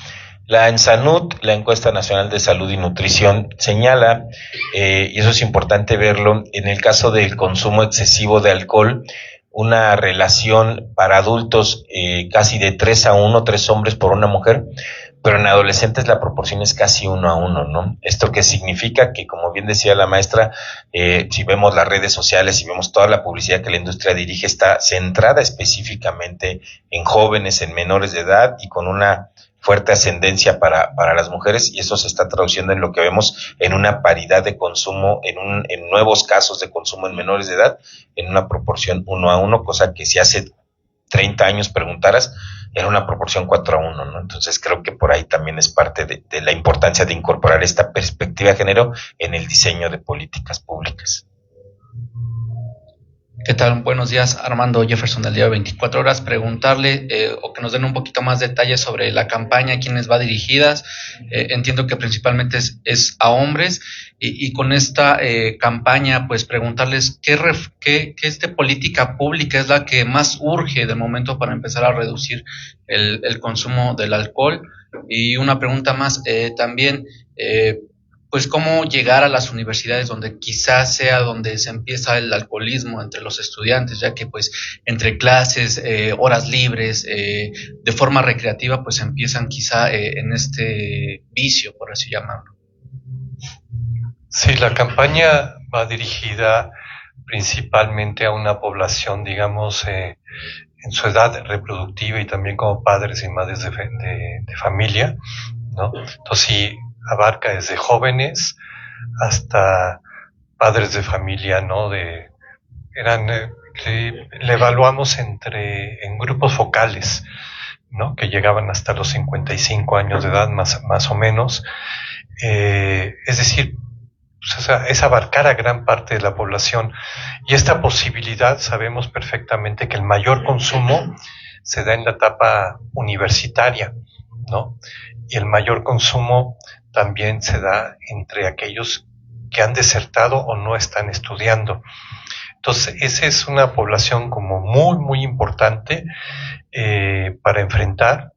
la ENSANUD, la Encuesta Nacional de Salud y Nutrición, señala, y eso es importante verlo, en el caso del consumo excesivo de alcohol, una relación para adultos casi de 3-1, 3 hombres por una mujer, pero en adolescentes la proporción es casi 1-1, ¿no? Esto que significa que, como bien decía la maestra, si vemos las redes sociales, si vemos toda la publicidad que la industria dirige, está centrada específicamente en jóvenes, en menores de edad y con una fuerte ascendencia para las mujeres, y eso se está traduciendo en lo que vemos en una paridad de consumo, en nuevos casos de consumo en menores de edad, en una proporción 1-1, cosa que si hace 30 años preguntaras, era una proporción 4-1, ¿no? Entonces creo que por ahí también es parte de la importancia de incorporar esta perspectiva de género en el diseño de políticas públicas. ¿Qué tal? Buenos días, Armando Jefferson del Diario 24 Horas. Preguntarle o que nos den un poquito más detalles sobre la campaña, a quiénes va dirigidas. Entiendo que principalmente es a hombres y con esta campaña, pues preguntarles qué política pública es la que más urge de momento para empezar a reducir el consumo del alcohol. Y una pregunta más también, pues cómo llegar a las universidades donde quizás sea donde se empieza el alcoholismo entre los estudiantes, ya que pues entre clases, horas libres, de forma recreativa, pues empiezan quizá en este vicio, por así llamarlo. Sí, la campaña va dirigida principalmente a una población, digamos, en su edad reproductiva y también como padres y madres de familia, ¿no? Entonces sí, abarca desde jóvenes hasta padres de familia, ¿no? Le evaluamos en grupos focales, ¿no? Que llegaban hasta los 55 años de edad, más o menos. Es decir, pues es abarcar a gran parte de la población. Y esta posibilidad, sabemos perfectamente que el mayor consumo se da en la etapa universitaria, ¿no? Y el mayor consumo también se da entre aquellos que han desertado o no están estudiando. Entonces, esa es una población como muy, muy importante para enfrentar.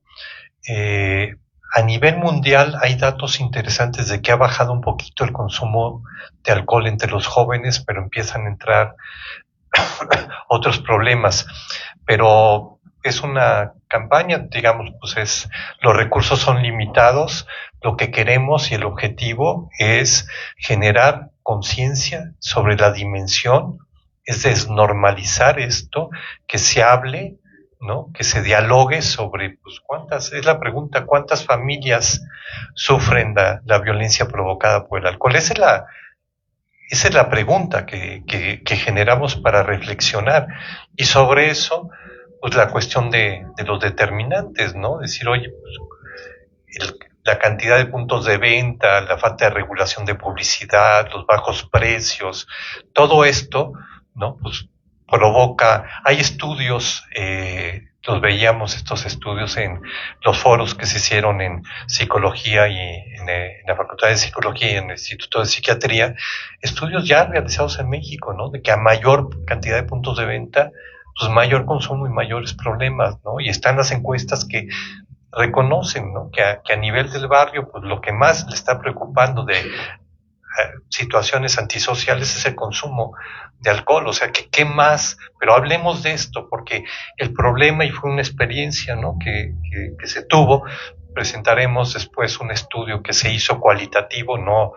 A nivel mundial hay datos interesantes de que ha bajado un poquito el consumo de alcohol entre los jóvenes, pero empiezan a entrar otros problemas. Pero es una campaña, digamos, pues los recursos son limitados. Lo que queremos y el objetivo es generar conciencia sobre la dimensión, es desnormalizar esto, que se hable, ¿no? Que se dialogue sobre, pues, ¿cuántas familias sufren la violencia provocada por el alcohol? Esa es la pregunta que generamos para reflexionar. Y sobre eso, pues la cuestión de los determinantes, ¿no? Decir, oye, pues, la cantidad de puntos de venta, la falta de regulación de publicidad, los bajos precios, todo esto, ¿no? Pues provoca, hay estudios, los veíamos estos estudios en los foros que se hicieron en psicología y en la Facultad de Psicología y en el Instituto de Psiquiatría, estudios ya realizados en México, ¿no? De que a mayor cantidad de puntos de venta, pues mayor consumo y mayores problemas, ¿no? Y están las encuestas que reconocen, ¿no? Que a nivel del barrio, pues lo que más le está preocupando de situaciones antisociales es el consumo de alcohol, o sea, que qué más, pero hablemos de esto, porque el problema, y fue una experiencia, ¿no? que se tuvo, presentaremos después un estudio que se hizo cualitativo, no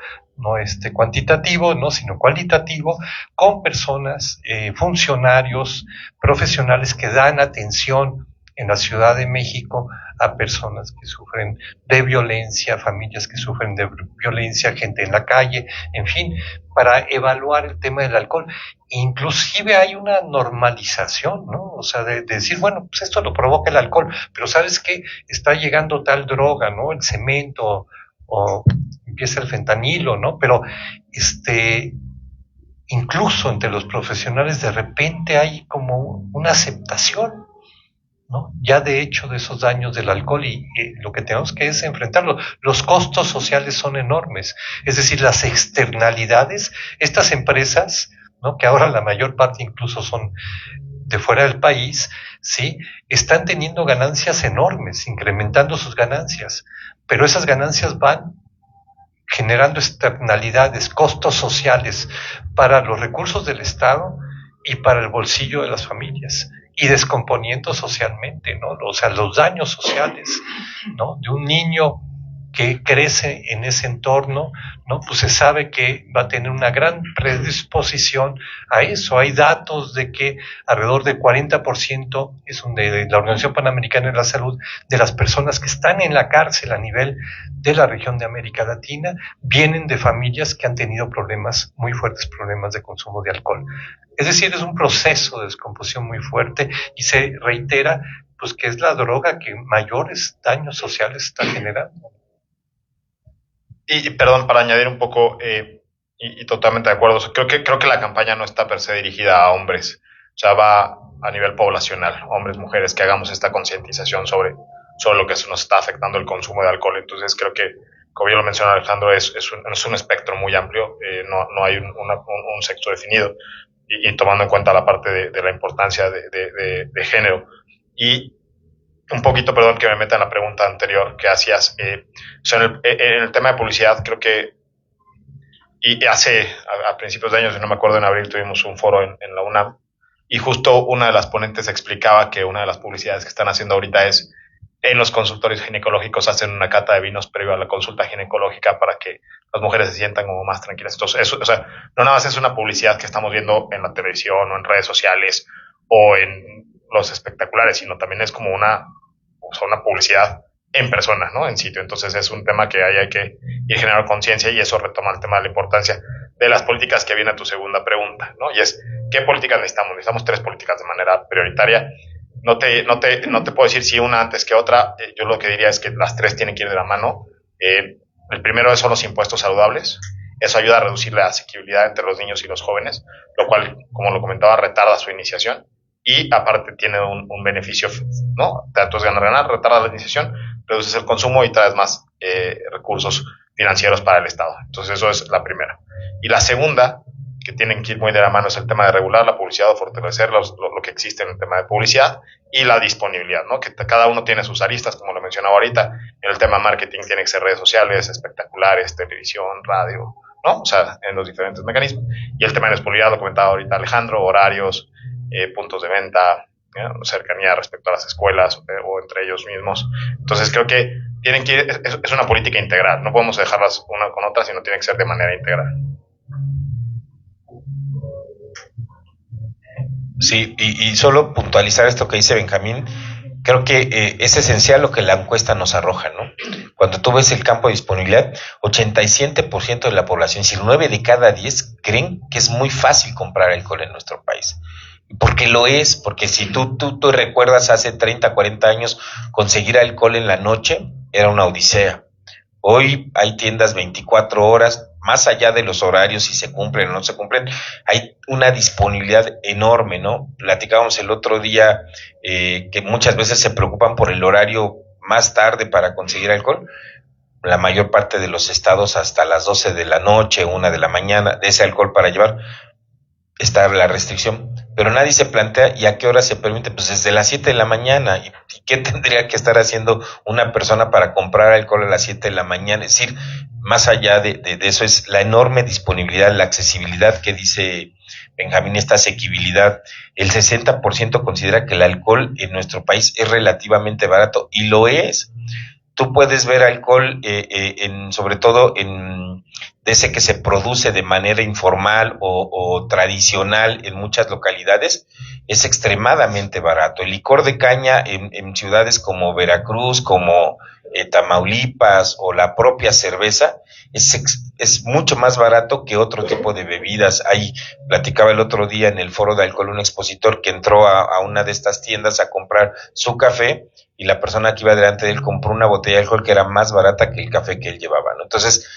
cuantitativo, no, sino cualitativo, con personas, funcionarios, profesionales que dan atención en la Ciudad de México a personas que sufren de violencia, familias que sufren de violencia, gente en la calle, en fin, para evaluar el tema del alcohol. Inclusive hay una normalización, ¿no? O sea, de decir, bueno, pues esto lo provoca el alcohol, pero ¿sabes qué? Está llegando tal droga, ¿no? El cemento, o empieza el fentanilo, ¿no? Pero incluso entre los profesionales de repente hay como una aceptación, ¿no? Ya de hecho de esos daños del alcohol, y lo que tenemos que es enfrentarlo. Los costos sociales son enormes, es decir, las externalidades, estas empresas, ¿no? Que ahora la mayor parte incluso son de fuera del país, ¿sí? Están teniendo ganancias enormes, incrementando sus ganancias, pero esas ganancias van generando externalidades, costos sociales para los recursos del Estado y para el bolsillo de las familias, y descomponiendo socialmente, ¿no? O sea, los daños sociales, ¿no? De un niño que crece en ese entorno, ¿no? Pues se sabe que va a tener una gran predisposición a eso. Hay datos de que alrededor de 40%, es de la Organización Panamericana de la Salud, de las personas que están en la cárcel a nivel de la región de América Latina, vienen de familias que han tenido problemas, muy fuertes problemas de consumo de alcohol. Es decir, es un proceso de descomposición muy fuerte, y se reitera, pues, que es la droga que mayores daños sociales está generando. Y perdón, para añadir un poco, y totalmente de acuerdo, creo que la campaña no está per se dirigida a hombres, o sea, va a nivel poblacional, hombres, mujeres, que hagamos esta concientización sobre lo que nos está afectando el consumo de alcohol. Entonces creo que, como bien lo menciona Alejandro, es un espectro muy amplio, no hay un sexo definido, y tomando en cuenta la parte de la importancia de género. Y un poquito, perdón que me meta en la pregunta anterior que hacías, o sea, en el tema de publicidad, creo que, y a principios de años, no me acuerdo, en abril tuvimos un foro en la UNAM, y justo una de las ponentes explicaba que una de las publicidades que están haciendo ahorita es, en los consultorios ginecológicos hacen una cata de vinos previo a la consulta ginecológica para que las mujeres se sientan como más tranquilas. Entonces, eso, o sea, no nada más es una publicidad que estamos viendo en la televisión o en redes sociales o en los espectaculares, sino también es como una publicidad en persona, ¿no? En sitio. Entonces es un tema que hay que ir generando conciencia, y eso retoma el tema de la importancia de las políticas, que viene a tu segunda pregunta, ¿no? Y es, ¿qué políticas necesitamos? Necesitamos 3 políticas de manera prioritaria. No te puedo decir si una antes que otra. Yo lo que diría es que las 3 tienen que ir de la mano. El primero son los impuestos saludables. Eso ayuda a reducir la asequibilidad entre los niños y los jóvenes, lo cual, como lo comentaba, retarda su iniciación. Y aparte tiene un beneficio, ¿no? Entonces ganar, retarda la iniciación, reduces el consumo y traes más recursos financieros para el Estado. Entonces eso es la primera. Y la segunda, que tienen que ir muy de la mano, es el tema de regular la publicidad o fortalecer lo que existe en el tema de publicidad, y la disponibilidad, ¿no? Que cada uno tiene sus aristas, como lo mencionaba ahorita. En el tema de marketing tiene que ser redes sociales, espectaculares, televisión, radio, ¿no? O sea, en los diferentes mecanismos. Y el tema de disponibilidad, lo comentaba ahorita Alejandro, horarios, puntos de venta, cercanía respecto a las escuelas o entre ellos mismos. Entonces creo que tienen que ir, es una política integral, no podemos dejarlas una con otra, sino tiene que ser de manera integral. Sí, y solo puntualizar esto que dice Benjamín, creo que es esencial lo que la encuesta nos arroja, ¿no? Cuando tú ves el campo de disponibilidad, 87% de la población, si 9 de cada 10 creen que es muy fácil comprar alcohol en nuestro país. Porque lo es, porque si tú recuerdas hace 30, 40 años conseguir alcohol en la noche era una odisea. Hoy hay tiendas 24 horas, más allá de los horarios, si se cumplen o no se cumplen, hay una disponibilidad enorme, ¿no? Platicábamos el otro día que muchas veces se preocupan por el horario más tarde para conseguir alcohol. La mayor parte de los estados hasta las 12 de la noche, 1 de la mañana, de ese alcohol para llevar, está la restricción, pero nadie se plantea y a qué hora se permite, pues desde las 7 de la mañana, y qué tendría que estar haciendo una persona para comprar alcohol a las 7 de la mañana. Es decir, más allá de eso es la enorme disponibilidad, la accesibilidad que dice Benjamín, esta asequibilidad. El 60% considera que el alcohol en nuestro país es relativamente barato, y lo es. Tú puedes ver alcohol, sobre todo de ese que se produce de manera informal o tradicional en muchas localidades, es extremadamente barato. El licor de caña en ciudades como Veracruz, como Tamaulipas, o la propia cerveza, es mucho más barato que otro tipo de bebidas. Ahí platicaba el otro día en el foro de alcohol un expositor que entró a una de estas tiendas a comprar su café, y la persona que iba delante de él compró una botella de alcohol que era más barata que el café que él llevaba, ¿no? Entonces,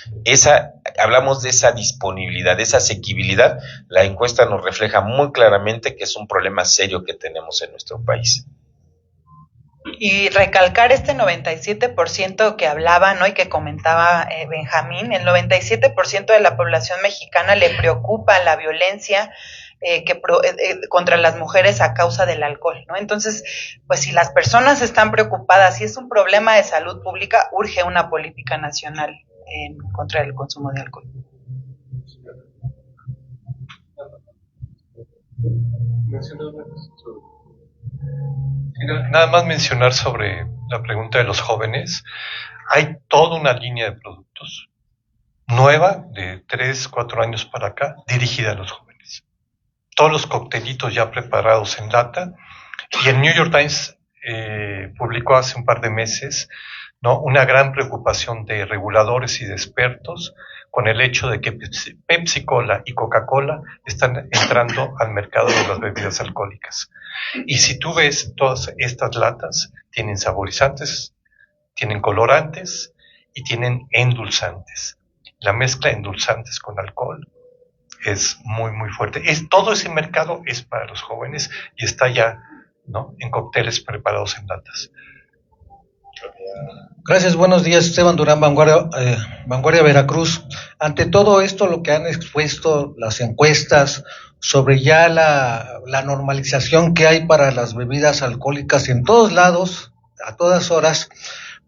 hablamos de esa disponibilidad, de esa asequibilidad. La encuesta nos refleja muy claramente que es un problema serio que tenemos en nuestro país. Y recalcar este 97% que hablaba, ¿no?, y que comentaba Benjamín. El 97% de la población mexicana le preocupa la violencia contra las mujeres a causa del alcohol, ¿no? Entonces, pues si las personas están preocupadas, si es un problema de salud pública, urge una política nacional en contra del consumo de alcohol. Nada más mencionar sobre la pregunta de los jóvenes. Hay toda una línea de productos nueva de 3-4 años para acá dirigida a los jóvenes. Todos los coctelitos ya preparados en lata. Y el New York Times publicó hace un par de meses, ¿no?, una gran preocupación de reguladores y de expertos con el hecho de que Pepsi Cola y Coca-Cola están entrando al mercado de las bebidas alcohólicas. Y si tú ves todas estas latas, tienen saborizantes, tienen colorantes y tienen endulzantes. La mezcla de endulzantes con alcohol es muy, muy fuerte. Todo ese mercado es para los jóvenes y está ya, ¿no?, en cócteles preparados en latas. Gracias, buenos días. Esteban Durán, Vanguardia Veracruz. Ante todo esto, lo que han expuesto las encuestas sobre ya la normalización que hay para las bebidas alcohólicas en todos lados, a todas horas,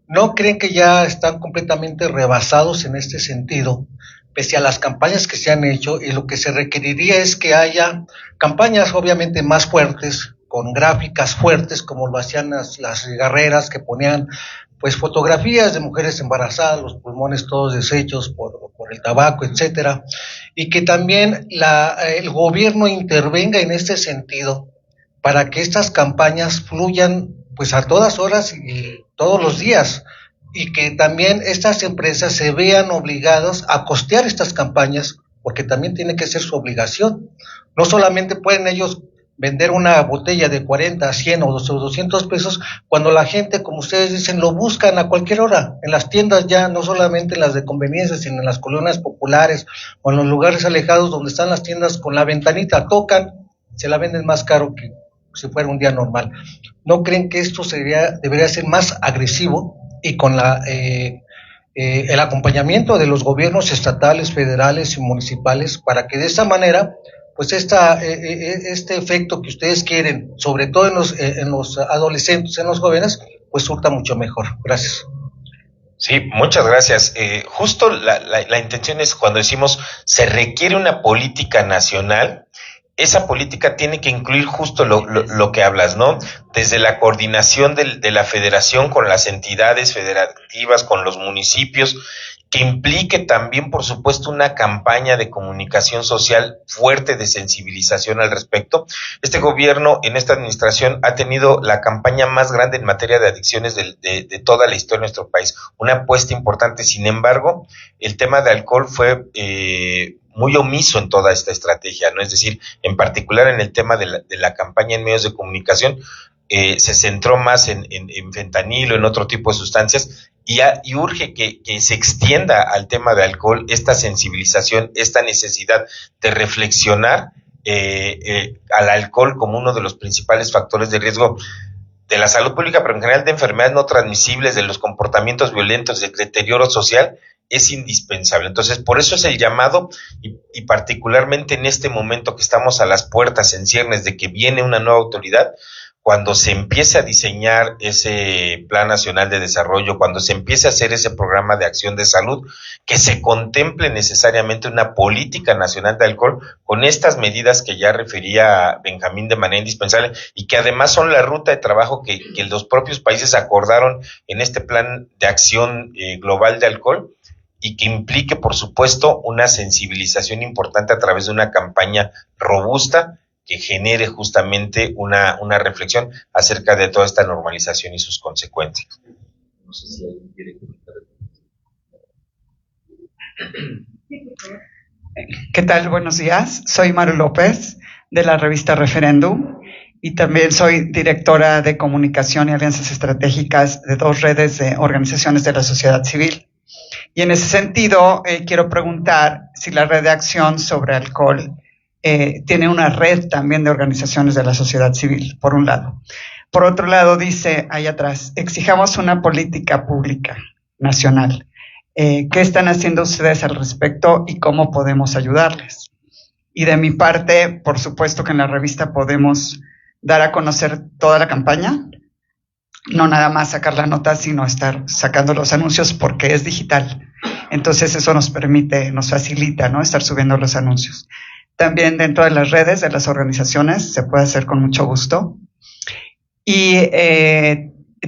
¿no creen que ya están completamente rebasados en este sentido? Pese a las campañas que se han hecho, y lo que se requeriría es que haya campañas obviamente más fuertes, con gráficas fuertes, como lo hacían las cigarreras, que ponían pues fotografías de mujeres embarazadas, los pulmones todos deshechos por el tabaco, etcétera, y que también el gobierno intervenga en este sentido para que estas campañas fluyan pues a todas horas y todos los días, y que también estas empresas se vean obligadas a costear estas campañas, porque también tiene que ser su obligación. No solamente pueden ellos vender una botella de 40, 100 o 200 pesos, cuando la gente, como ustedes dicen, lo buscan a cualquier hora, en las tiendas ya, no solamente en las de conveniencia, sino en las colonias populares o en los lugares alejados donde están las tiendas con la ventanita, tocan, se la venden más caro que si fuera un día normal. ¿No creen que esto debería ser más agresivo y con el acompañamiento de los gobiernos estatales, federales y municipales, para que de esa manera pues este efecto que ustedes quieren, sobre todo en los adolescentes, en los jóvenes, pues surta mucho mejor? Gracias. Sí, muchas gracias. Justo la intención es, cuando decimos se requiere una política nacional, esa política tiene que incluir justo lo que hablas, ¿no? Desde la coordinación de la federación con las entidades federativas, con los municipios, que implique también, por supuesto, una campaña de comunicación social fuerte, de sensibilización al respecto. Este gobierno, en esta administración, ha tenido la campaña más grande en materia de adicciones de toda la historia de nuestro país, una apuesta importante. Sin embargo, el tema de alcohol fue muy omiso en toda esta estrategia, ¿no? Es decir, en particular en el tema de la campaña en medios de comunicación, se centró más en fentanilo, en otro tipo de sustancias, y urge que se extienda al tema de alcohol esta sensibilización, esta necesidad de reflexionar al alcohol como uno de los principales factores de riesgo de la salud pública, pero en general de enfermedades no transmisibles, de los comportamientos violentos, del deterioro social, es indispensable. Entonces, por eso es el llamado, y particularmente en este momento que estamos a las puertas en ciernes de que viene una nueva autoridad, cuando se empiece a diseñar ese Plan Nacional de Desarrollo, cuando se empiece a hacer ese programa de acción de salud, que se contemple necesariamente una política nacional de alcohol con estas medidas que ya refería Benjamín de manera indispensable y que además son la ruta de trabajo que los propios países acordaron en este Plan de Acción Global de Alcohol, y que implique, por supuesto, una sensibilización importante a través de una campaña robusta que genere justamente una reflexión acerca de toda esta normalización y sus consecuencias. No sé si alguien quiere comentar. ¿Qué tal? Buenos días. Soy Maru López, de la revista Referéndum, y también soy directora de comunicación y alianzas estratégicas de 2 redes de organizaciones de la sociedad civil. Y en ese sentido, quiero preguntar si la red de acción sobre alcohol tiene una red también de organizaciones de la sociedad civil, por un lado. Por otro lado, dice ahí atrás, exijamos una política pública nacional. ¿Qué están haciendo ustedes al respecto y cómo podemos ayudarles? Y de mi parte, por supuesto que en la revista podemos dar a conocer toda la campaña, no nada más sacar la nota, sino estar sacando los anuncios porque es digital. Entonces eso nos permite, nos facilita, ¿no?, estar subiendo los anuncios. También dentro de las redes de las organizaciones se puede hacer con mucho gusto. Y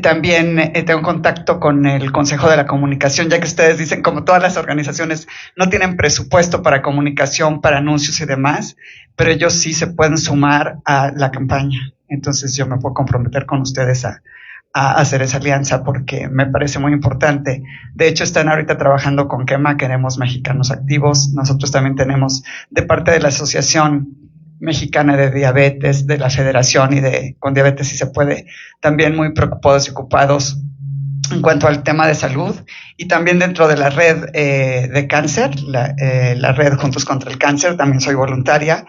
también tengo contacto con el Consejo de la Comunicación, ya que ustedes dicen, como todas las organizaciones no tienen presupuesto para comunicación, para anuncios y demás, pero ellos sí se pueden sumar a la campaña. Entonces yo me puedo comprometer con ustedes a hacer esa alianza porque me parece muy importante. De hecho, están ahorita trabajando con QEMA, Queremos Mexicanos Activos. Nosotros también tenemos, de parte de la Asociación Mexicana de Diabetes, de la Federación y de Con Diabetes Si Se Puede, también muy preocupados y ocupados en cuanto al tema de salud, y también dentro de la red de cáncer, la red Juntos contra el Cáncer, también soy voluntaria,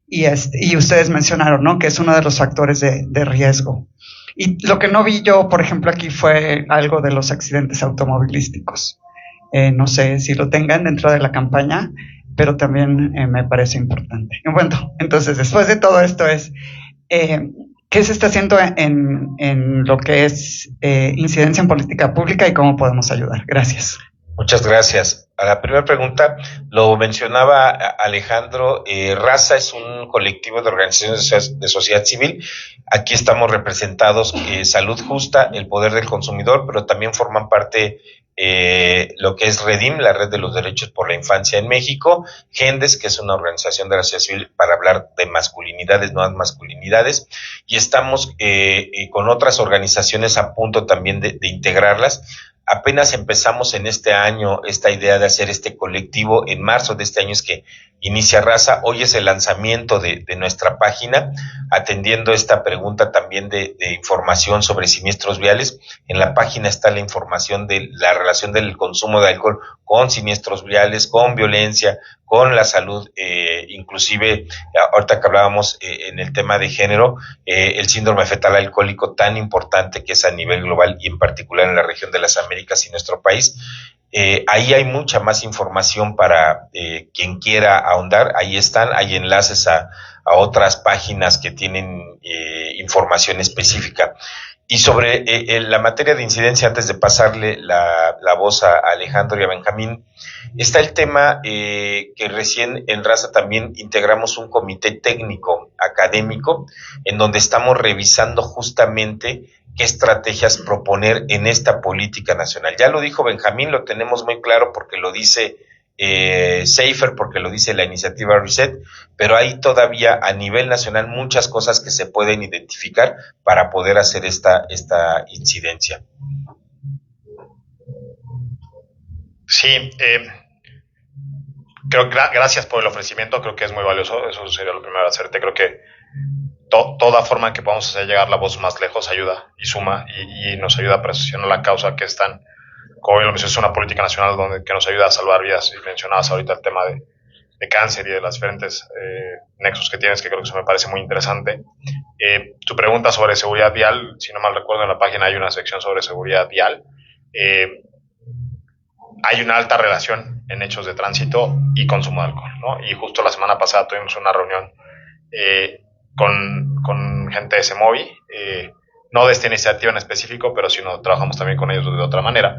y ustedes mencionaron, ¿no?, que es uno de los factores de riesgo. Y lo que no vi yo, por ejemplo, aquí fue algo de los accidentes automovilísticos. No sé si lo tengan dentro de la campaña, pero también me parece importante. Bueno, entonces, después de todo esto ¿qué se está haciendo en lo que es incidencia en política pública y cómo podemos ayudar? Gracias. Muchas gracias. A la primera pregunta, lo mencionaba Alejandro, Raza es un colectivo de organizaciones de sociedad civil. Aquí estamos representados Salud Justa, el Poder del Consumidor, pero también forman parte lo que es REDIM, la Red de los Derechos por la Infancia en México, GENDES, que es una organización de la sociedad civil para hablar de masculinidades, nuevas masculinidades, y estamos con otras organizaciones a punto también de integrarlas. Apenas empezamos en este año esta idea de hacer este colectivo. En marzo de este año es que inicia Raza. Hoy es el lanzamiento de nuestra página, atendiendo esta pregunta también de información sobre siniestros viales. En la página está la información de la relación del consumo de alcohol con siniestros viales, con violencia, con la salud, inclusive ahorita que hablábamos en el tema de género, el síndrome fetal alcohólico tan importante que es a nivel global y en particular en la región de las Américas y nuestro país. Ahí hay mucha más información para quien quiera ahondar. Ahí están, hay enlaces a otras páginas que tienen información específica. Y sobre la materia de incidencia, antes de pasarle la voz a Alejandro y a Benjamín, está el tema que recién en Raza también integramos un comité técnico académico en donde estamos revisando justamente qué estrategias proponer en esta política nacional. Ya lo dijo Benjamín, lo tenemos muy claro porque lo dice Safer, porque lo dice la iniciativa Reset, pero hay todavía a nivel nacional muchas cosas que se pueden identificar para poder hacer esta incidencia. Sí, gracias por el ofrecimiento, creo que es muy valioso, eso sería lo primero a hacerte. Creo que toda forma en que podamos hacer llegar la voz más lejos ayuda y suma y nos ayuda a presionar la causa que es tan como bien lo mencioné, es una política nacional que nos ayuda a salvar vidas. Y mencionabas ahorita el tema de cáncer y de las diferentes nexos que tienes, que creo que eso me parece muy interesante. Tu pregunta sobre seguridad vial, si no mal recuerdo, en la página hay una sección sobre seguridad vial. Hay una alta relación en hechos de tránsito y consumo de alcohol, ¿no? Y justo la semana pasada tuvimos una reunión con gente de Semovi, no de esta iniciativa en específico, pero sino trabajamos también con ellos de otra manera.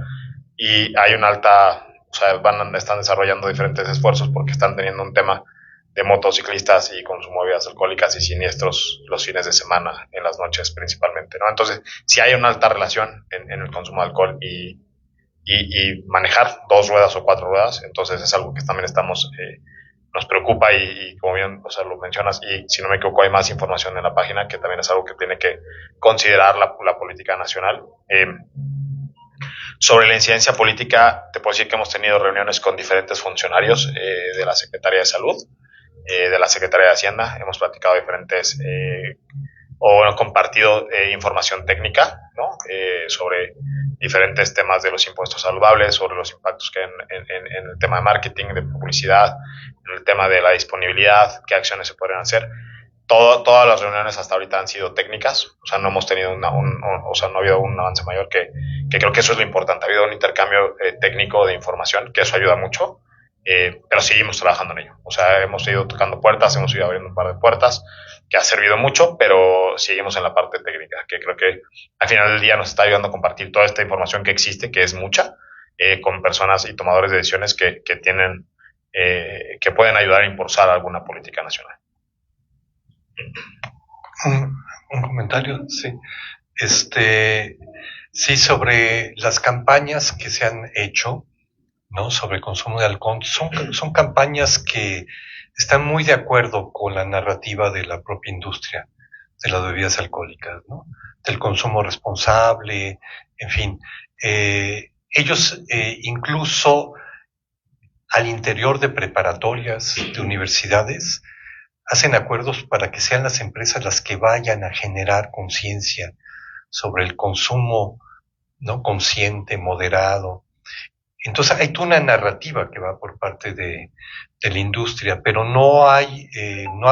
Y hay una alta, o sea, están desarrollando diferentes esfuerzos porque están teniendo un tema de motociclistas y consumo de bebidas alcohólicas y siniestros los fines de semana, en las noches principalmente, ¿no? Entonces, si hay una alta relación en el consumo de alcohol y manejar 2 ruedas o 4 ruedas, entonces es algo que también nos preocupa y como bien, o sea, lo mencionas, y si no me equivoco hay más información en la página, que también es algo que tiene que considerar la política nacional. Sobre la incidencia política, te puedo decir que hemos tenido reuniones con diferentes funcionarios de la Secretaría de Salud, de la Secretaría de Hacienda, hemos platicado diferentes compartido información técnica, ¿no? Sobre diferentes temas de los impuestos saludables, sobre los impactos que hay en el tema de marketing, de publicidad, en el tema de la disponibilidad, qué acciones se podrían hacer. Todas las reuniones hasta ahorita han sido técnicas, o sea, no hemos tenido no ha habido un avance mayor, que creo que eso es lo importante. Ha habido un intercambio técnico de información, que eso ayuda mucho, pero seguimos trabajando en ello. O sea, hemos ido tocando puertas, hemos ido abriendo un par de puertas, que ha servido mucho, pero seguimos en la parte técnica, que creo que al final del día nos está ayudando a compartir toda esta información que existe, que es mucha, con personas y tomadores de decisiones que pueden ayudar a impulsar alguna política nacional. Un comentario, sí. Sí, sobre las campañas que se han hecho, ¿no? Sobre el consumo de alcohol, son campañas que están muy de acuerdo con la narrativa de la propia industria de las bebidas alcohólicas, ¿no? Del consumo responsable, en fin. Ellos incluso al interior de preparatorias, de universidades, hacen acuerdos para que sean las empresas las que vayan a generar conciencia sobre el consumo, ¿no? Consciente, moderado. Entonces hay toda una narrativa que va por parte de la industria, pero no ha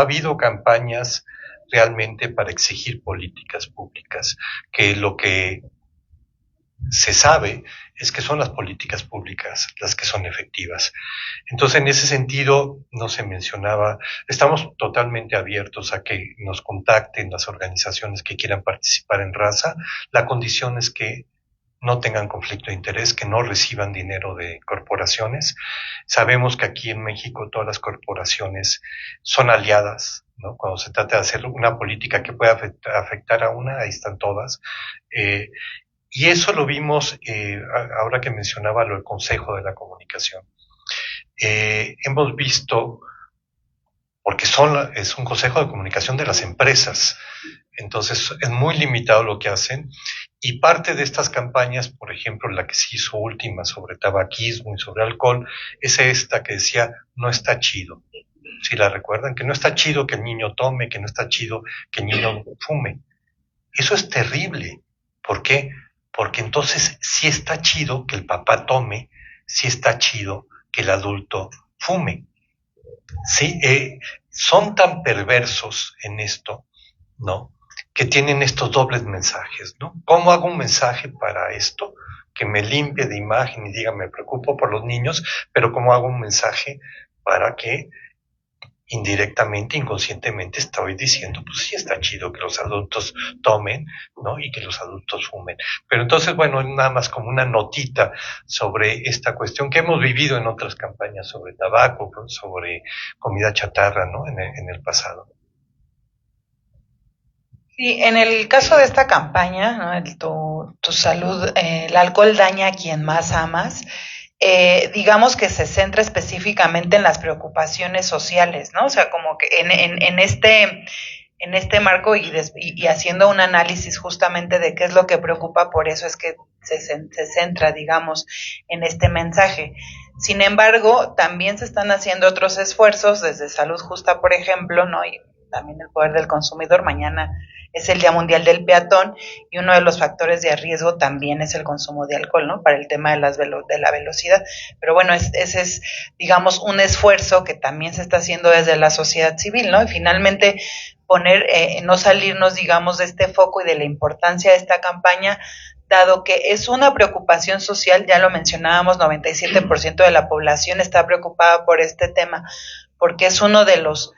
habido campañas realmente para exigir políticas públicas, que lo que se sabe es que son las políticas públicas las que son efectivas. Entonces, en ese sentido, no se mencionaba, estamos totalmente abiertos a que nos contacten las organizaciones que quieran participar en Raza. La condición es que no tengan conflicto de interés, que no reciban dinero de corporaciones. Sabemos que aquí en México todas las corporaciones son aliadas, ¿no? Cuando se trata de hacer una política que pueda afectar a una, ahí están todas. Y eso lo vimos ahora que mencionaba lo del Consejo de la Comunicación. Hemos visto, porque es un Consejo de Comunicación de las empresas, entonces es muy limitado lo que hacen. Y parte de estas campañas, por ejemplo, la que se hizo última sobre tabaquismo y sobre alcohol, es esta que decía, no está chido. Si la recuerdan, que no está chido que el niño tome, que no está chido que el niño fume. Eso es terrible. ¿Por qué? Porque entonces sí está chido que el papá tome, sí está chido que el adulto fume. Sí, son tan perversos en esto, ¿no? Que tienen estos dobles mensajes, ¿no? ¿Cómo hago un mensaje para esto? Que me limpie de imagen y diga, me preocupo por los niños, pero ¿cómo hago un mensaje para que indirectamente, inconscientemente estoy diciendo, pues sí está chido que los adultos tomen, ¿no? Y que los adultos fumen. Pero entonces, bueno, nada más como una notita sobre esta cuestión que hemos vivido en otras campañas sobre tabaco, sobre comida chatarra, ¿no? En el pasado. Sí, en el caso de esta campaña, ¿no? Tu salud, el alcohol daña a quien más amas, digamos que se centra específicamente en las preocupaciones sociales, ¿no? O sea, como que en este marco y haciendo un análisis justamente de qué es lo que preocupa, por eso es que se centra, digamos, en este mensaje. Sin embargo, también se están haciendo otros esfuerzos desde Salud Justa, por ejemplo, ¿no? Y también el Poder del Consumidor. Mañana es el Día Mundial del Peatón, y uno de los factores de riesgo también es el consumo de alcohol, ¿no? Para el tema de la velocidad. Pero bueno, ese es, digamos, un esfuerzo que también se está haciendo desde la sociedad civil, ¿no? Y finalmente no salirnos, digamos, de este foco y de la importancia de esta campaña, dado que es una preocupación social, ya lo mencionábamos, 97% de la población está preocupada por este tema, porque es uno de los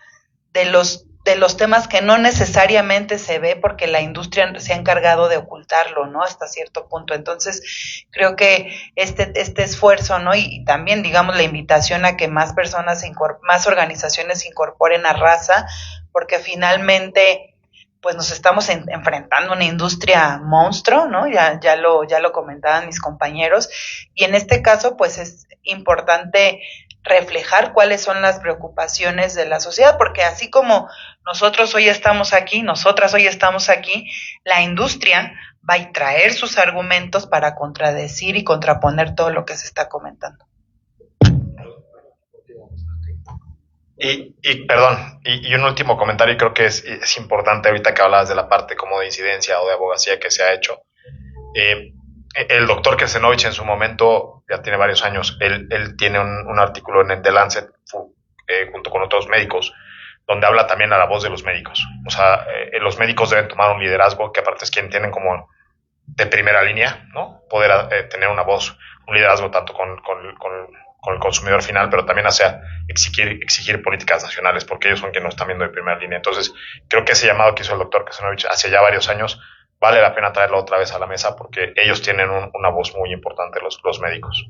temas que no necesariamente se ve porque la industria se ha encargado de ocultarlo, ¿no? Hasta cierto punto. Entonces, creo que este esfuerzo, ¿no? Y también, digamos, la invitación a que más personas, más organizaciones se incorporen a Raza, porque finalmente pues nos estamos enfrentando a una industria monstruo, ¿no? Ya lo comentaban mis compañeros, y en este caso pues es importante reflejar cuáles son las preocupaciones de la sociedad, porque así como nosotras hoy estamos aquí, la industria va a traer sus argumentos para contradecir y contraponer todo lo que se está comentando. Y un último comentario, y creo que es importante ahorita que hablabas de la parte como de incidencia o de abogacía que se ha hecho. El doctor Kesenovich en su momento, ya tiene varios años, él tiene un artículo en The Lancet junto con otros médicos, donde habla también a la voz de los médicos. O sea, los médicos deben tomar un liderazgo, que aparte es quien tienen como de primera línea, ¿no? Poder tener una voz, un liderazgo tanto con el consumidor final, pero también hacia exigir políticas nacionales, porque ellos son quienes nos están viendo de primera línea. Entonces, creo que ese llamado que hizo el doctor Kesenovich hace ya varios años, vale la pena traerlo otra vez a la mesa, porque ellos tienen una voz muy importante, los médicos.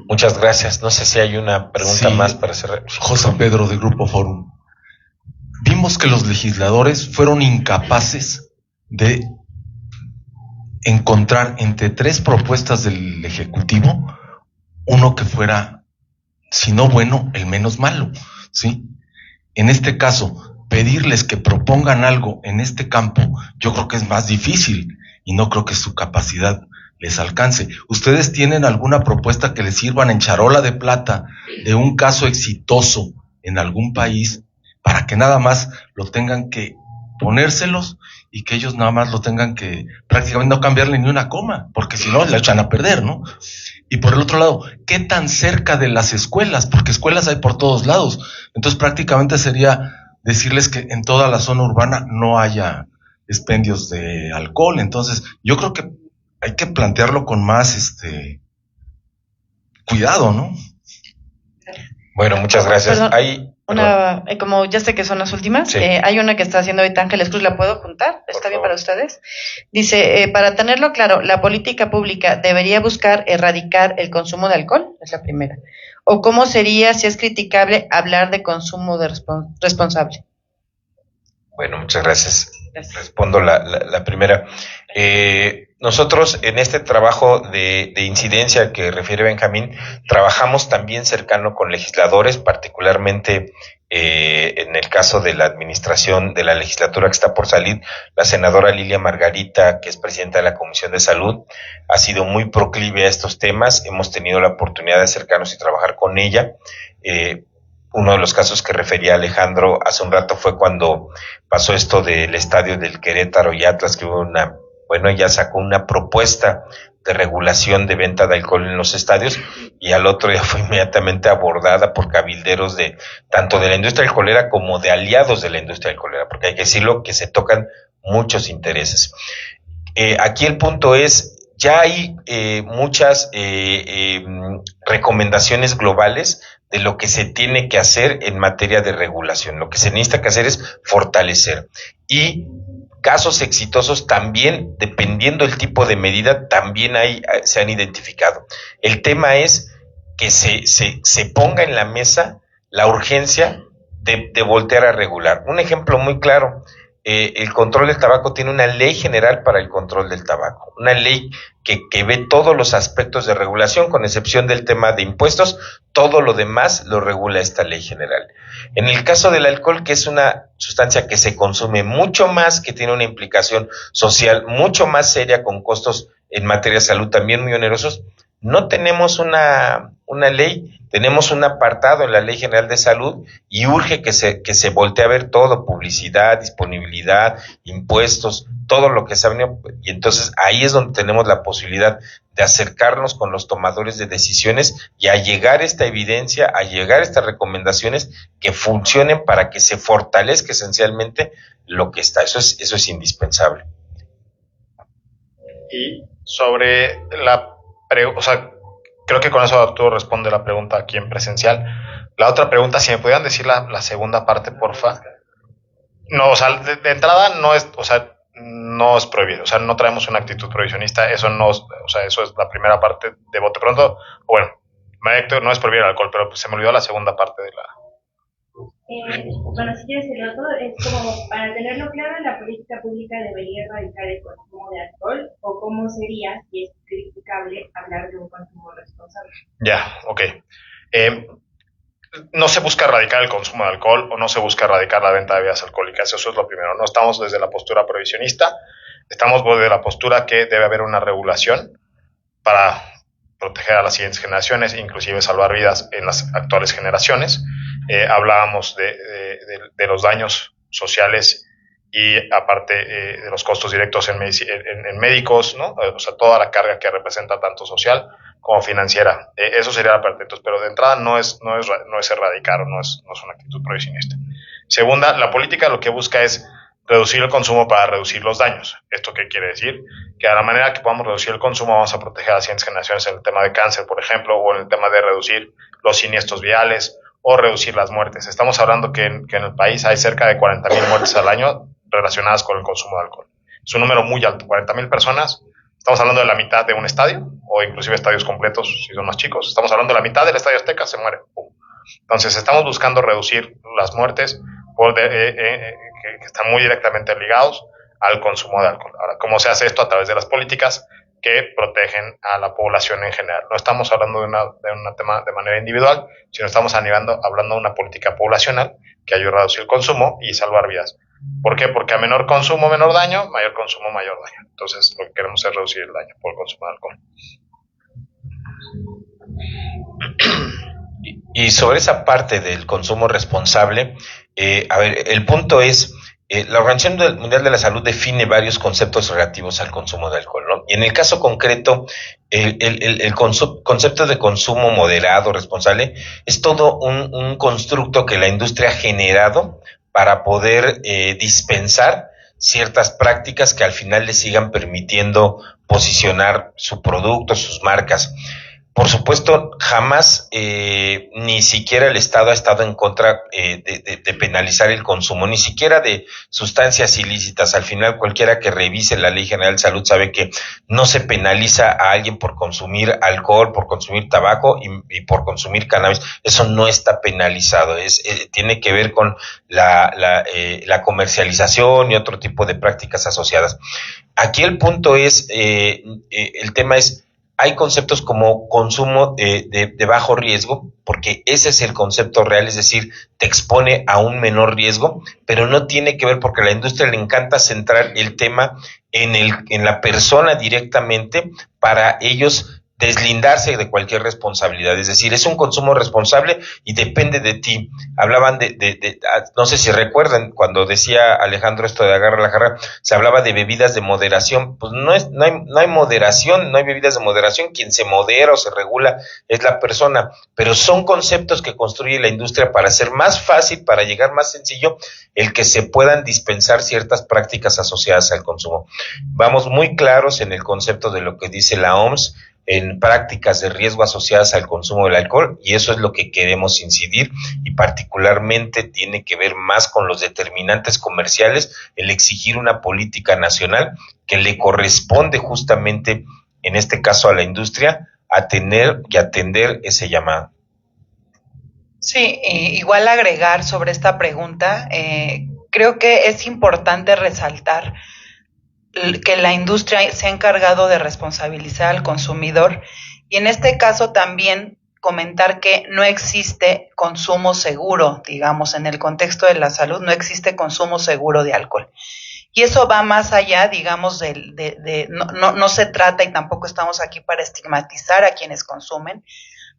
Muchas gracias. No sé si hay una pregunta más para cerrar. José Pedro, de Grupo Forum. Vimos que los legisladores fueron incapaces de encontrar entre 3 propuestas del Ejecutivo uno que fuera, si no bueno, el menos malo, ¿sí? En este caso, pedirles que propongan algo en este campo, yo creo que es más difícil y no creo que su capacidad les alcance. ¿Ustedes tienen alguna propuesta que les sirvan en charola de plata de un caso exitoso en algún país para que nada más lo tengan que ponérselos y que ellos nada más lo tengan que prácticamente no cambiarle ni una coma, porque si no, la echan a perder, ¿no? Y por el otro lado, ¿qué tan cerca de las escuelas? Porque escuelas hay por todos lados. Entonces prácticamente sería decirles que en toda la zona urbana no haya expendios de alcohol. Entonces yo creo que hay que plantearlo con más cuidado, ¿no? Bueno, muchas gracias. Perdón. Como ya sé que son las últimas, sí. Hay una que está haciendo ahorita Ángeles Cruz, ¿la puedo juntar? ¿Está bien para ustedes? Dice, para tenerlo claro, ¿la política pública debería buscar erradicar el consumo de alcohol? Es la primera. ¿O cómo sería si es criticable hablar de consumo responsable? Bueno, muchas gracias. Respondo la primera. Nosotros en este trabajo de incidencia que refiere Benjamín, trabajamos también cercano con legisladores, particularmente en el caso de la administración de la legislatura que está por salir, la senadora Lilia Margarita, que es presidenta de la Comisión de Salud, ha sido muy proclive a estos temas. Hemos tenido la oportunidad de acercarnos y trabajar con ella. Uno de los casos que refería Alejandro hace un rato fue cuando pasó esto del estadio del Querétaro y Atlas, que hubo ella sacó una propuesta de regulación de venta de alcohol en los estadios, y al otro día fue inmediatamente abordada por cabilderos tanto de la industria alcoholera como de aliados de la industria alcoholera, porque hay que decirlo que se tocan muchos intereses. Aquí el punto es, ya hay muchas recomendaciones globales de lo que se tiene que hacer en materia de regulación. Lo que se necesita que hacer es fortalecer. Y casos exitosos también, dependiendo del tipo de medida, también se han identificado. El tema es que se ponga en la mesa la urgencia de voltear a regular. Un ejemplo muy claro, el control del tabaco tiene una ley general para el control del tabaco, una ley que ve todos los aspectos de regulación, con excepción del tema de impuestos. Todo lo demás lo regula esta ley general. En el caso del alcohol, que es una sustancia que se consume mucho más, que tiene una implicación social mucho más seria, con costos en materia de salud también muy onerosos, no tenemos una ley tenemos un apartado en la Ley General de Salud y urge que se voltee a ver todo, publicidad, disponibilidad, impuestos, todo lo que se ha venido, y entonces ahí es donde tenemos la posibilidad de acercarnos con los tomadores de decisiones y a llegar a esta evidencia, a llegar a estas recomendaciones que funcionen para que se fortalezca esencialmente lo que está. Eso es indispensable. Y sobre creo que con eso Arturo responde la pregunta aquí en presencial. La otra pregunta, si me pudieran decir la segunda parte, porfa. No, de entrada no es prohibido, no traemos una actitud prohibicionista, eso es la primera parte de bote pronto. Bueno, no es prohibir el alcohol, pero pues se me olvidó la segunda parte de la... Bueno, si quieres el otro, es como, para tenerlo claro, la política pública debería erradicar el consumo de alcohol, o cómo sería, si es criticable, hablar de un consumo responsable. Ya, ok. No se busca erradicar el consumo de alcohol o no se busca erradicar la venta de bebidas alcohólicas, eso es lo primero. No estamos desde la postura prohibicionista, estamos desde la postura que debe haber una regulación para proteger a las siguientes generaciones, inclusive salvar vidas en las actuales generaciones. Hablábamos de los daños sociales y aparte de los costos directos en médicos, ¿no? O sea, toda la carga que representa tanto social como financiera. Eso sería la parte. Entonces, pero de entrada no es erradicar o no es una actitud prohibicionista. Segunda, la política lo que busca es reducir el consumo para reducir los daños. ¿Esto qué quiere decir? Que a la manera que podamos reducir el consumo vamos a proteger a las siguientes generaciones en el tema de cáncer, por ejemplo, o en el tema de reducir los siniestros viales o reducir las muertes. Estamos hablando que en el país hay cerca de 40,000 muertes al año relacionadas con el consumo de alcohol. Es un número muy alto, 40,000 personas. Estamos hablando de la mitad de un estadio, o inclusive estadios completos si son más chicos. Estamos hablando de la mitad del Estadio Azteca, se muere. Entonces estamos buscando reducir las muertes que están muy directamente ligados al consumo de alcohol. Ahora, ¿cómo se hace esto? A través de las políticas que protegen a la población en general. No estamos hablando de un tema de manera individual, sino estamos hablando de una política poblacional que ayuda a reducir el consumo y salvar vidas. ¿Por qué? Porque a menor consumo, menor daño, mayor consumo, mayor daño. Entonces, lo que queremos es reducir el daño por el consumo de alcohol. Y sobre esa parte del consumo responsable, el punto es, la Organización Mundial de la Salud define varios conceptos relativos al consumo de alcohol, ¿no? Y en el caso concreto, el concepto de consumo moderado, responsable, es todo un constructo que la industria ha generado para poder dispensar ciertas prácticas que al final le sigan permitiendo posicionar su producto, sus marcas. Por supuesto, jamás ni siquiera el Estado ha estado en contra de penalizar el consumo, ni siquiera de sustancias ilícitas. Al final, cualquiera que revise la Ley General de Salud sabe que no se penaliza a alguien por consumir alcohol, por consumir tabaco y por consumir cannabis. Eso no está penalizado. Tiene que ver con la comercialización y otro tipo de prácticas asociadas. Aquí el punto es, el tema es, hay conceptos como consumo de bajo riesgo, porque ese es el concepto real, es decir, te expone a un menor riesgo, pero no tiene que ver porque a la industria le encanta centrar el tema en la persona directamente para ellos deslindarse de cualquier responsabilidad. Es decir, es un consumo responsable y depende de ti. Hablaban no sé si recuerdan, cuando decía Alejandro esto de agarra la jarra, se hablaba de bebidas de moderación. Pues no hay moderación, no hay bebidas de moderación. Quien se modera o se regula es la persona, pero son conceptos que construye la industria para hacer más fácil, para llegar más sencillo, el que se puedan dispensar ciertas prácticas asociadas al consumo. Vamos muy claros en el concepto de lo que dice la OMS, en prácticas de riesgo asociadas al consumo del alcohol, y eso es lo que queremos incidir, y particularmente tiene que ver más con los determinantes comerciales, el exigir una política nacional que le corresponde justamente, en este caso a la industria, a tener y atender ese llamado. Sí, igual agregar sobre esta pregunta, creo que es importante resaltar que la industria se ha encargado de responsabilizar al consumidor y en este caso también comentar que no existe consumo seguro, digamos, en el contexto de la salud no existe consumo seguro de alcohol. Y eso va más allá, digamos, no se trata y tampoco estamos aquí para estigmatizar a quienes consumen,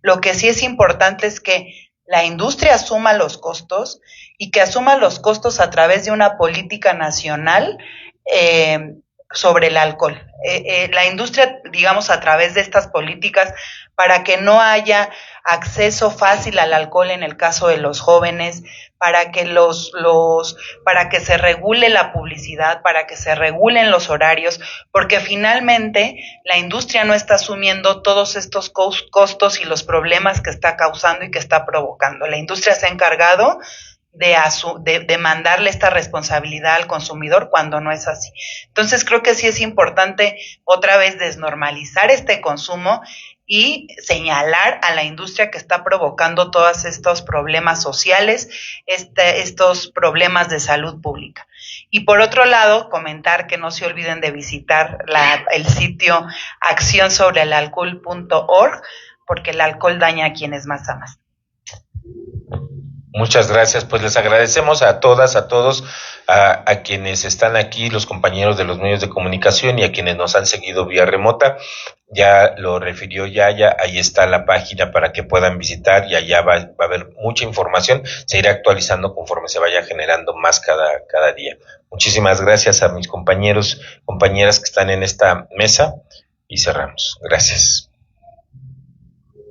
Lo que sí es importante es que la industria asuma los costos y que asuma los costos a través de una política nacional sobre el alcohol. La industria, digamos, a través de estas políticas, para que no haya acceso fácil al alcohol en el caso de los jóvenes, para que para que se regule la publicidad, para que se regulen los horarios, porque finalmente la industria no está asumiendo todos estos costos y los problemas que está causando y que está provocando. La industria se ha encargado de mandarle esta responsabilidad al consumidor cuando no es así. Entonces creo que sí es importante otra vez desnormalizar este consumo y señalar a la industria que está provocando todos estos problemas sociales, estos problemas de salud pública. Y por otro lado, comentar que no se olviden de visitar el sitio accionsobreelalcohol.org, porque el alcohol daña a quienes más aman. Muchas gracias, pues les agradecemos a todas, a todos, a quienes están aquí, los compañeros de los medios de comunicación y a quienes nos han seguido vía remota. Ya lo refirió Yaya, ahí está la página para que puedan visitar y allá va a haber mucha información, se irá actualizando conforme se vaya generando más cada día. Muchísimas gracias a mis compañeros, compañeras que están en esta mesa y cerramos. Gracias.